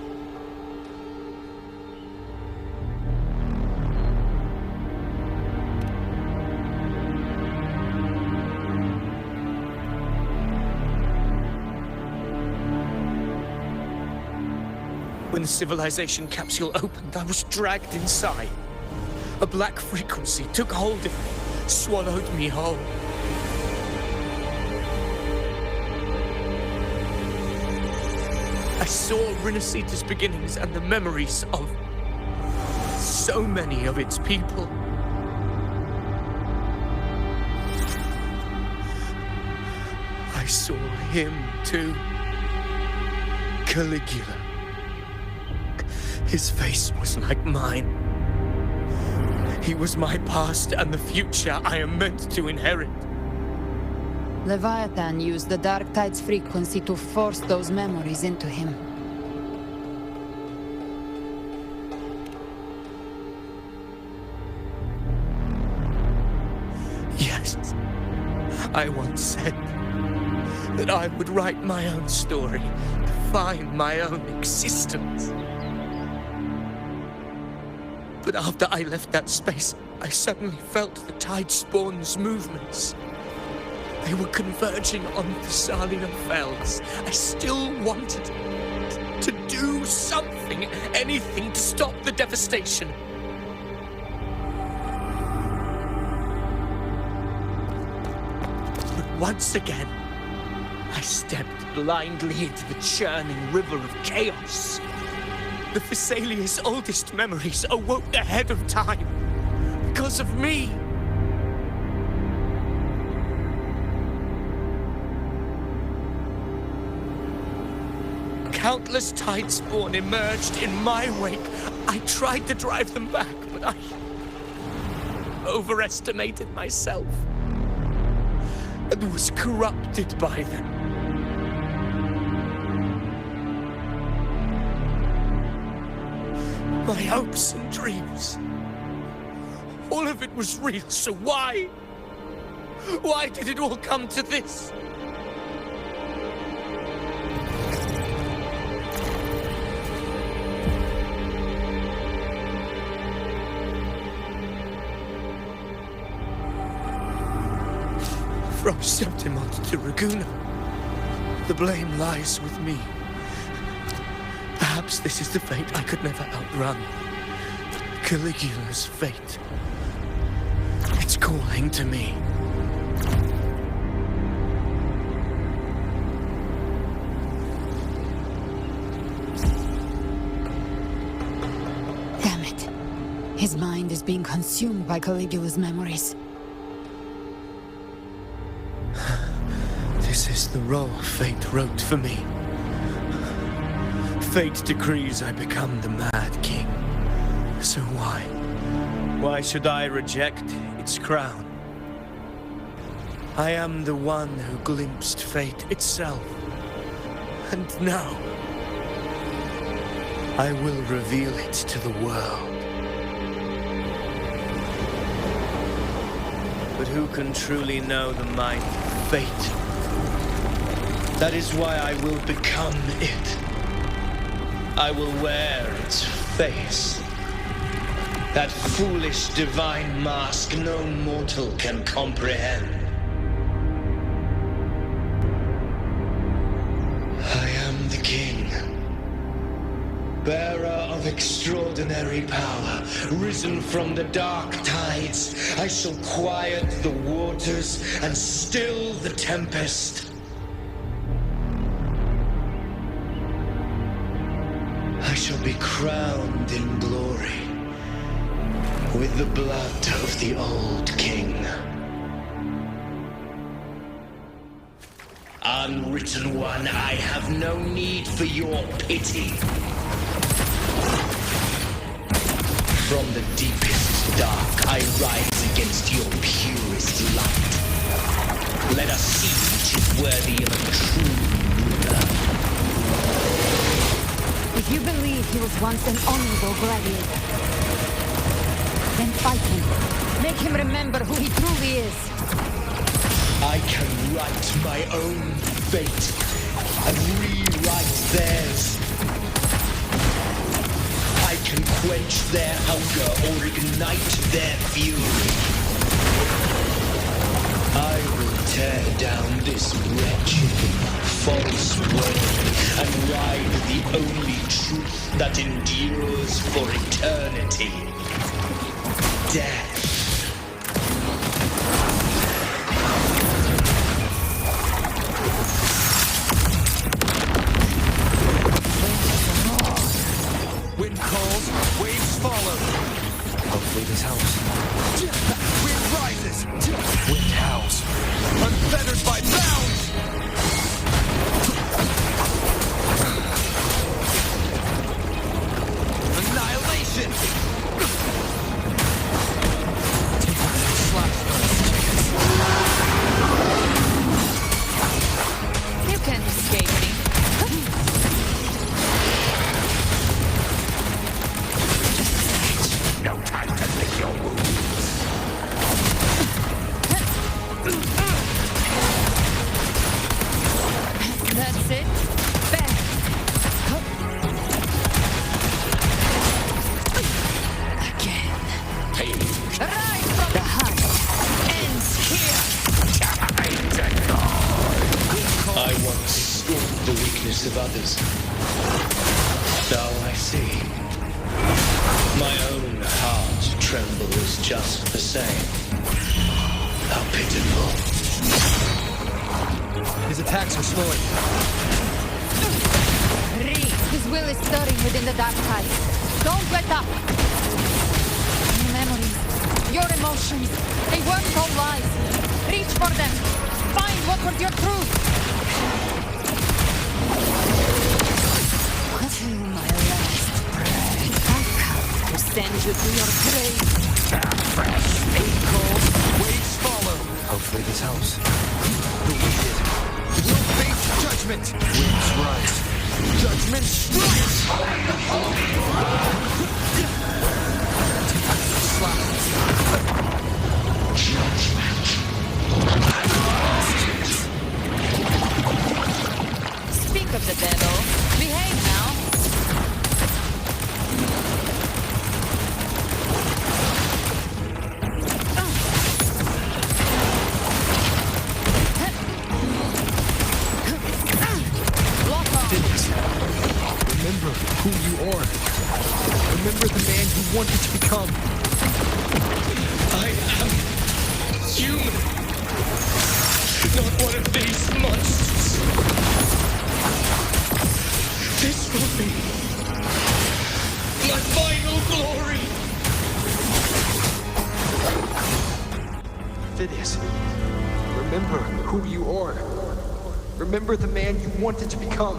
When the civilization capsule opened, I was dragged inside. A black frequency took hold of me, swallowed me whole. I saw Rinascita's beginnings and the memories of so many of its people. I saw him too. Caligula. His face was like mine. He was my past and the future I am meant to inherit. Leviathan used the Darktide's frequency to force those memories into him. Yes, I once said that I would write my own story, define my own existence. But after I left that space, I suddenly felt the Tidespawn's movements. They were converging on the Salio Fells. I still wanted to do something, anything to stop the devastation. But once again, I stepped blindly into the churning river of chaos. The Thessalia's oldest memories awoke ahead of time because of me. Countless Tidespawn emerged in my wake. I tried to drive them back, but I overestimated myself and was corrupted by them. My hopes and dreams. All of it was real, so why? Why did it all come to this? From Septimont to Raguna, the blame lies with me. Perhaps this is the fate I could never outrun. Caligula's fate. It's calling to me. Damn it. His mind is being consumed by Caligula's memories. This is the role fate wrote for me. Fate decrees I become the Mad King. So why? Why should I reject its crown? I am the one who glimpsed fate itself. And now, I will reveal it to the world. But who can truly know the mind of fate? That is why I will become it. I will wear its face. That foolish divine mask no mortal can comprehend. I am the king, bearer of extraordinary power, risen from the dark tides. I shall quiet the waters and still the tempest. I shall be crowned in glory with the blood of the old king. Unwritten one, I have no need for your pity. From the deepest dark, I rise against your purest light. Let us see which is worthy of a true ruler. If you believe he was once an honorable gladiator, then fight him. Make him remember who he truly is. I can write my own fate and rewrite theirs. I can quench their hunger or ignite their fury. I will tear down this wretched, false world and ride the only truth that endures for eternity. Death. Wind calls, waves follow. Hopefully this helps. Wind rises. Wind howls. Unfettered by bounds. Annihilation. You can't escape me. No time to lick your wounds. That's it. Bang. Again. Right from the heart. Ends here. I once scorned the weakness of others. Now I see. My own heart trembles just the same. How pitiful. His attacks are slowing. His will is stirring within the darktides. Don't let up. Your memories, your emotions, they weren't all lies. Reach for them. Find what was your truth. Till my last breath, I come to send you to your grave. Eight calls, waves follow. Hopefully this helps. The wicked will face judgment. Winds rise. Judgment strikes. Speak of the devil. Behave now. Remember who you are. Remember wanted to become. I am human, not one of these monsters. This will be my final glory. Phidias, remember who you are. Remember the man you wanted to become.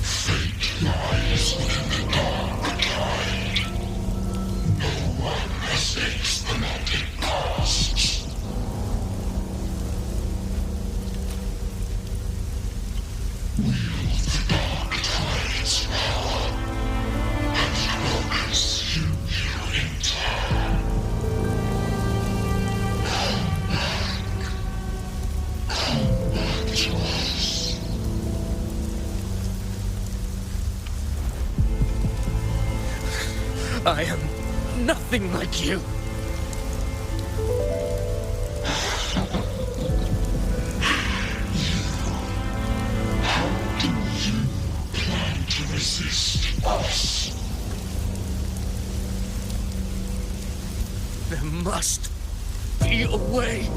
Fate lies within the darktide. No one escapes the net it casts. Wield the darktide's power, and it will consume you in turn. Come back to us. I am nothing like you. How do you plan to resist us? There must be a way.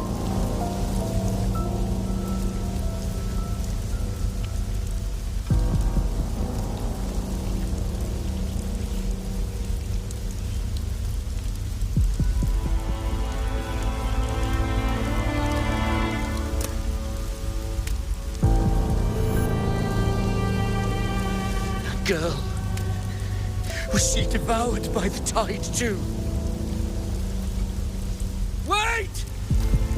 Girl, was she devoured by the tide too? Wait!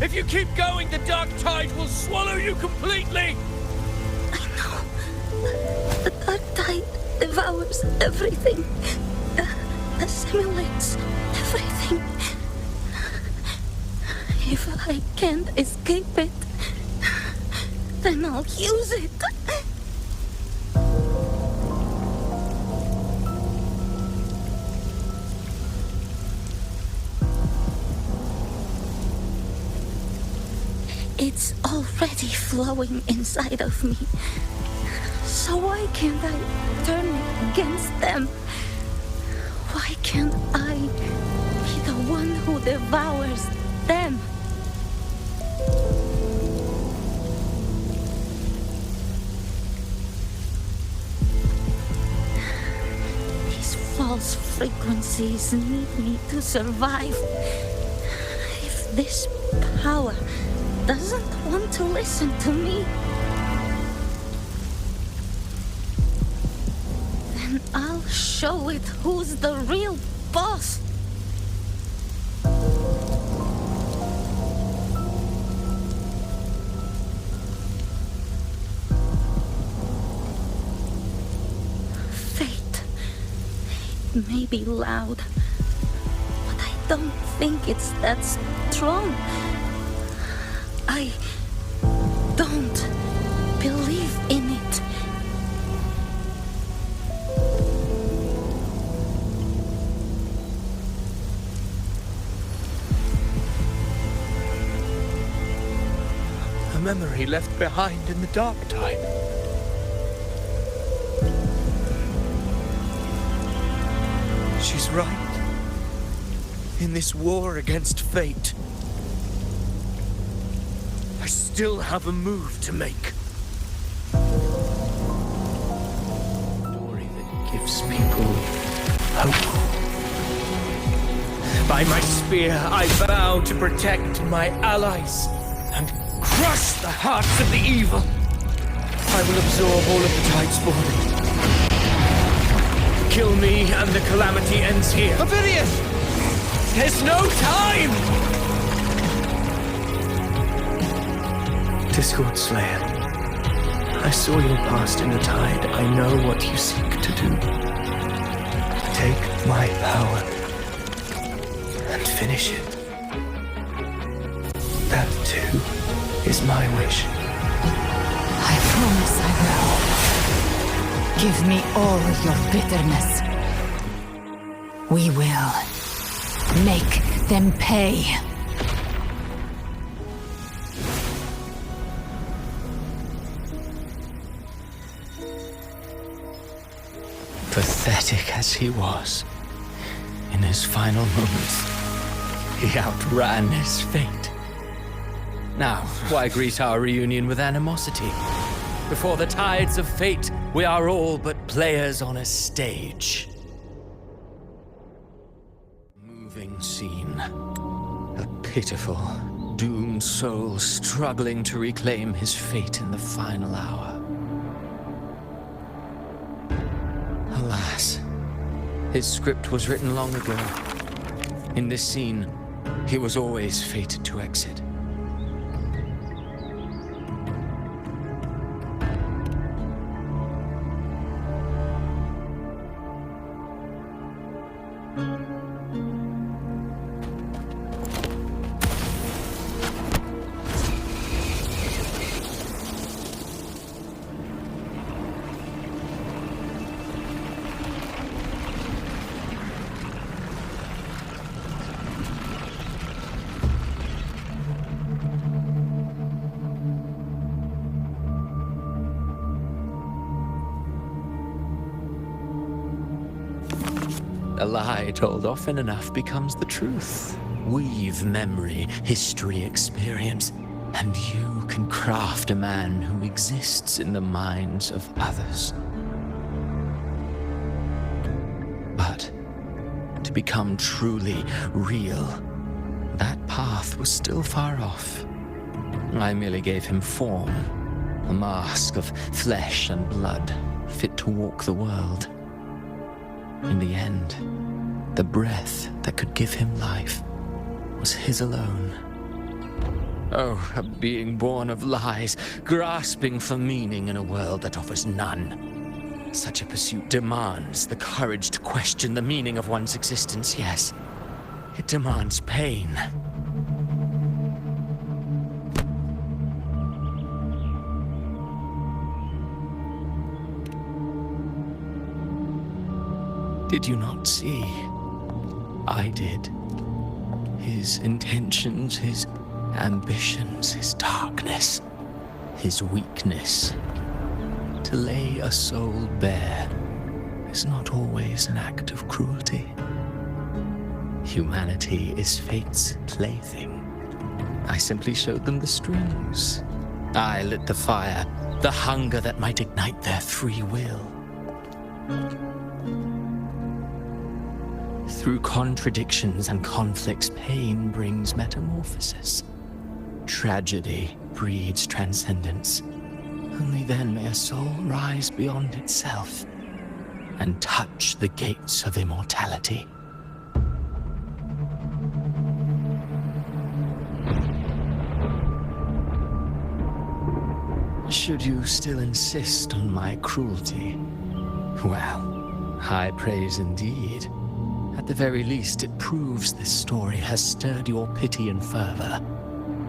If you keep going, the dark tide will swallow you completely! I know. The dark tide devours everything. Assimilates everything. If I can't escape it, then I'll use it. It's already flowing inside of me. So why can't I turn it against them? Why can't I be the one who devours them? These false frequencies need me to survive. If this power doesn't want to listen to me, then I'll show it who's the real boss. Fate, it may be loud, but I don't think it's that strong. I don't believe in it. A memory left behind in the darktide. She's right. In this war against fate, I still have a move to make. Story that gives people hope. By my spear, I vow to protect my allies and crush the hearts of the evil. I will absorb all of the tide's form. Kill me and the calamity ends here. Phidias! There's no time! Discord Slayer, I saw your past in the tide. I know what you seek to do. Take my power and finish it. That too is my wish. I promise I will. Give me all your bitterness. We will make them pay. Pathetic as he was, in his final moments, he outran his fate. Now, why greet our reunion with animosity? Before the tides of fate, we are all but players on a stage. Moving scene. A pitiful, doomed soul struggling to reclaim his fate in the final hour. Alas, his script was written long ago. In this scene, he was always fated to exit. A lie told often enough becomes the truth. Weave memory, history, experience, and you can craft a man who exists in the minds of others. But to become truly real, that path was still far off. I merely gave him form, a mask of flesh and blood, fit to walk the world. In the end, the breath that could give him life was his alone. Oh, a being born of lies, grasping for meaning in a world that offers none. Such a pursuit demands the courage to question the meaning of one's existence, yes. It demands pain. Did you not see? I did. His intentions, his ambitions, his darkness, his weakness. To lay a soul bare is not always an act of cruelty. Humanity is fate's plaything. I simply showed them the strings. I lit the fire, the hunger that might ignite their free will. Through contradictions and conflicts, pain brings metamorphosis. Tragedy breeds transcendence. Only then may a soul rise beyond itself and touch the gates of immortality. Should you still insist on my cruelty? Well, high praise indeed. At the very least, it proves this story has stirred your pity and fervor.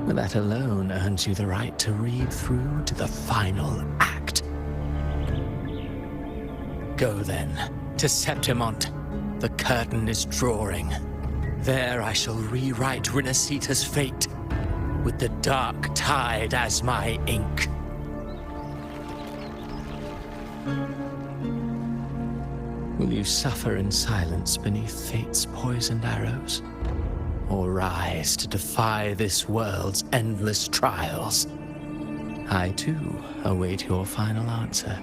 That alone earns you the right to read through to the final act. Go then, to Septimont. The curtain is drawing. There I shall rewrite Renacita's fate, with the dark tide as my ink. Will you suffer in silence beneath fate's poisoned arrows? Or rise to defy this world's endless trials? I, too, await your final answer.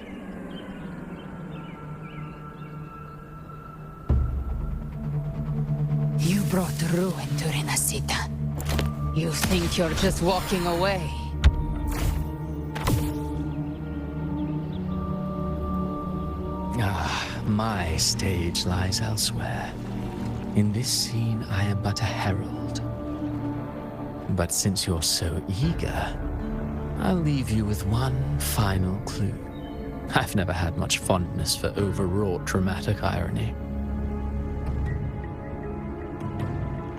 You brought ruin to Renacita. You think you're just walking away? My stage lies elsewhere. In this scene, I am but a herald. But since you're so eager, I'll leave you with one final clue. I've never had much fondness for overwrought dramatic irony.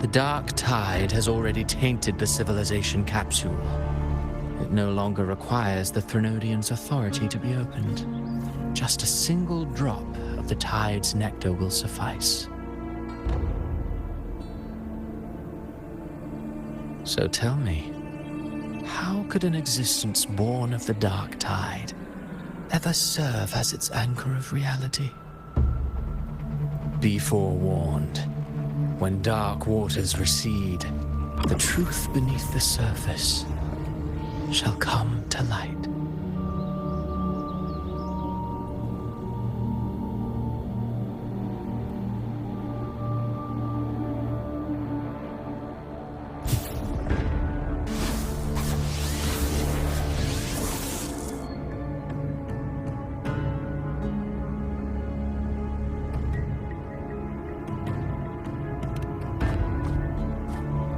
The dark tide has already tainted the civilization capsule. It no longer requires the Threnodians' authority to be opened. Just a single drop of the tide's nectar will suffice. So tell me, how could an existence born of the dark tide ever serve as its anchor of reality? Be forewarned. When dark waters recede, the truth beneath the surface shall come to light.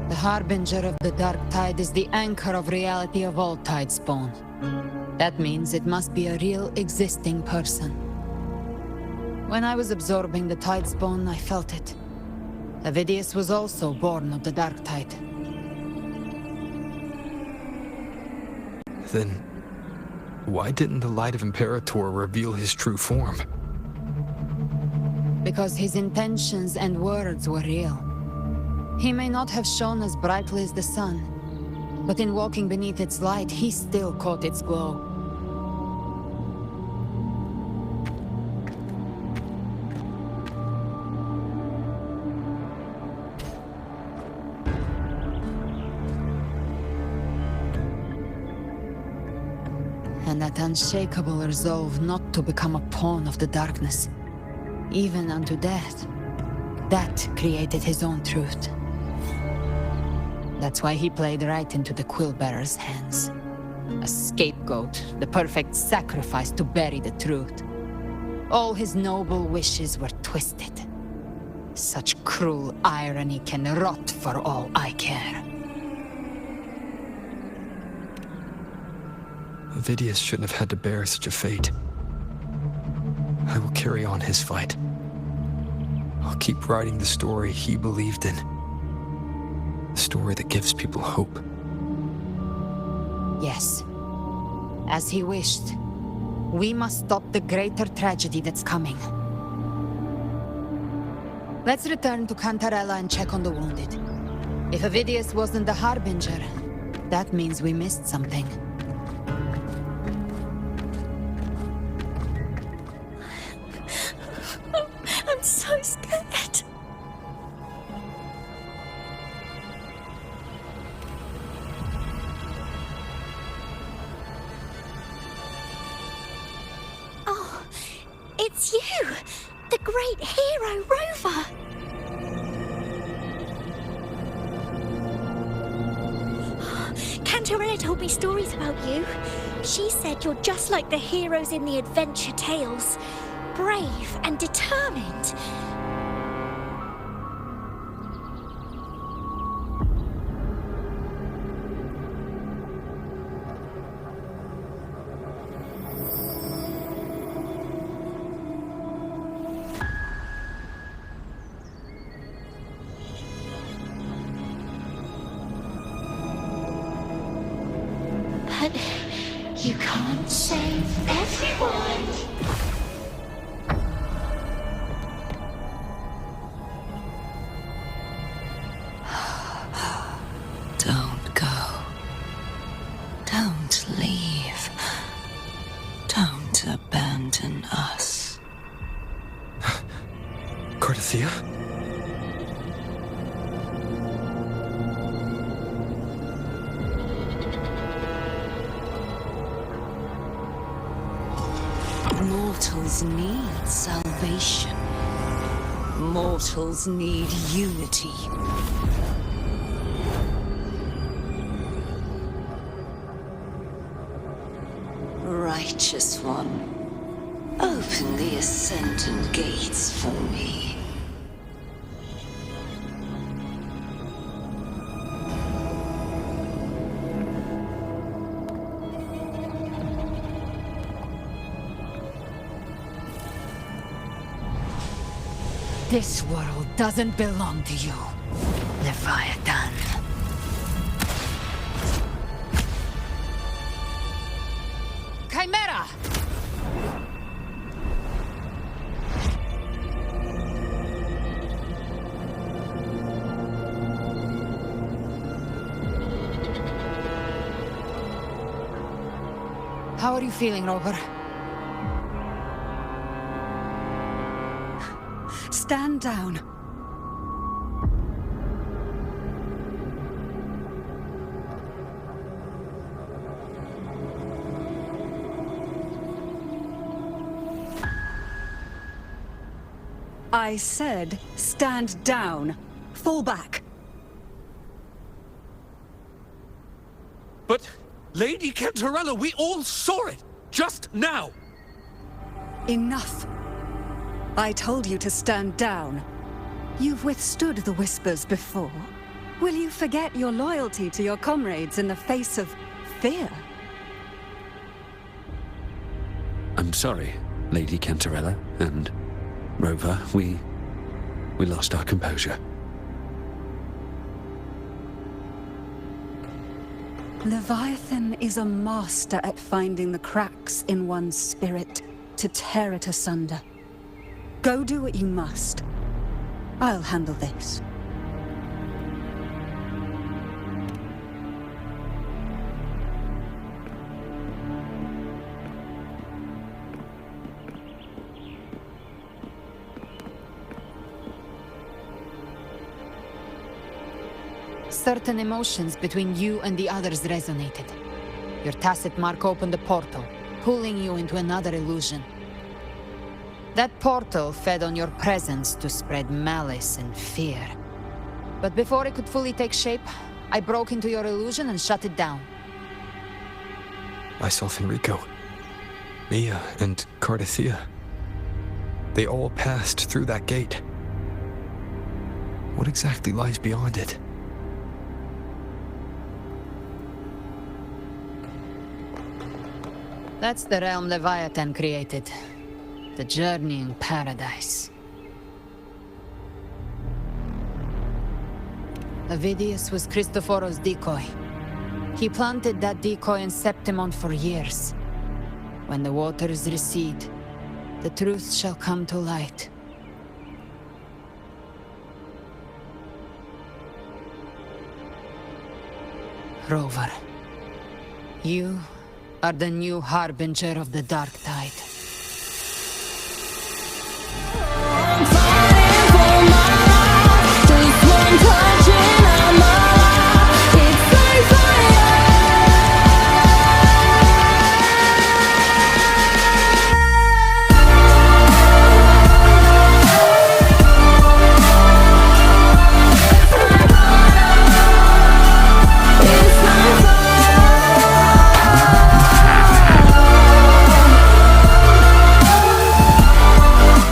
The harbinger of the dark tide is the anchor of reality of all tide spawn. That means it must be a real existing person. When I was absorbing the tide spawn, I felt it. Avidius was also born of the dark tide. Then, why didn't the light of Imperator reveal his true form? Because his intentions and words were real. He may not have shone as brightly as the sun, but in walking beneath its light, he still caught its glow. And that unshakable resolve not to become a pawn of the darkness, even unto death, that created his own truth. That's why he played right into the Quill-bearer's hands. A scapegoat, the perfect sacrifice to bury the truth. All his noble wishes were twisted. Such cruel irony can rot for all I care. Avidius shouldn't have had to bear such a fate. I will carry on his fight. I'll keep writing the story he believed in. A story that gives people hope. Yes. As he wished. We must stop the greater tragedy that's coming. Let's return to Cantarella and check on the wounded. If Avidius wasn't the harbinger, that means we missed something. I'm so scared. Oh, it's you! The great hero, Rover! Cantarella told me stories about you. She said you're just like the heroes in the adventure tales. Brave and determined. But you can't save everyone. Don't go. Don't leave. Don't abandon us. Cardathia? Mortals need salvation. Mortals need unity. Righteous One, open the Ascendant gates for me. This world doesn't belong to you, Leviathan. Chimera! How are you feeling, Rover? stand down. I said, stand down. Fall back. But, Lady Cantarella, we all saw it! Just now! Enough. I told you to stand down. You've withstood the whispers before. Will you forget your loyalty to your comrades in the face of fear? I'm sorry, Lady Cantarella and Rover. We lost our composure. Leviathan is a master at finding the cracks in one's spirit to tear it asunder. Go do what you must. I'll handle this. Certain emotions between you and the others resonated. Your tacit mark opened a portal, pulling you into another illusion. That portal fed on your presence to spread malice and fear. But before it could fully take shape, I broke into your illusion and shut it down. Myself and Rico, Mia and Cardathea. They all passed through that gate. What exactly lies beyond it? That's the realm Leviathan created. The journeying paradise. Avidius was Christophoros' decoy. He planted that decoy in Septimon for years. When the waters recede, the truth shall come to light. Rover, you are the new harbinger of the Darktide.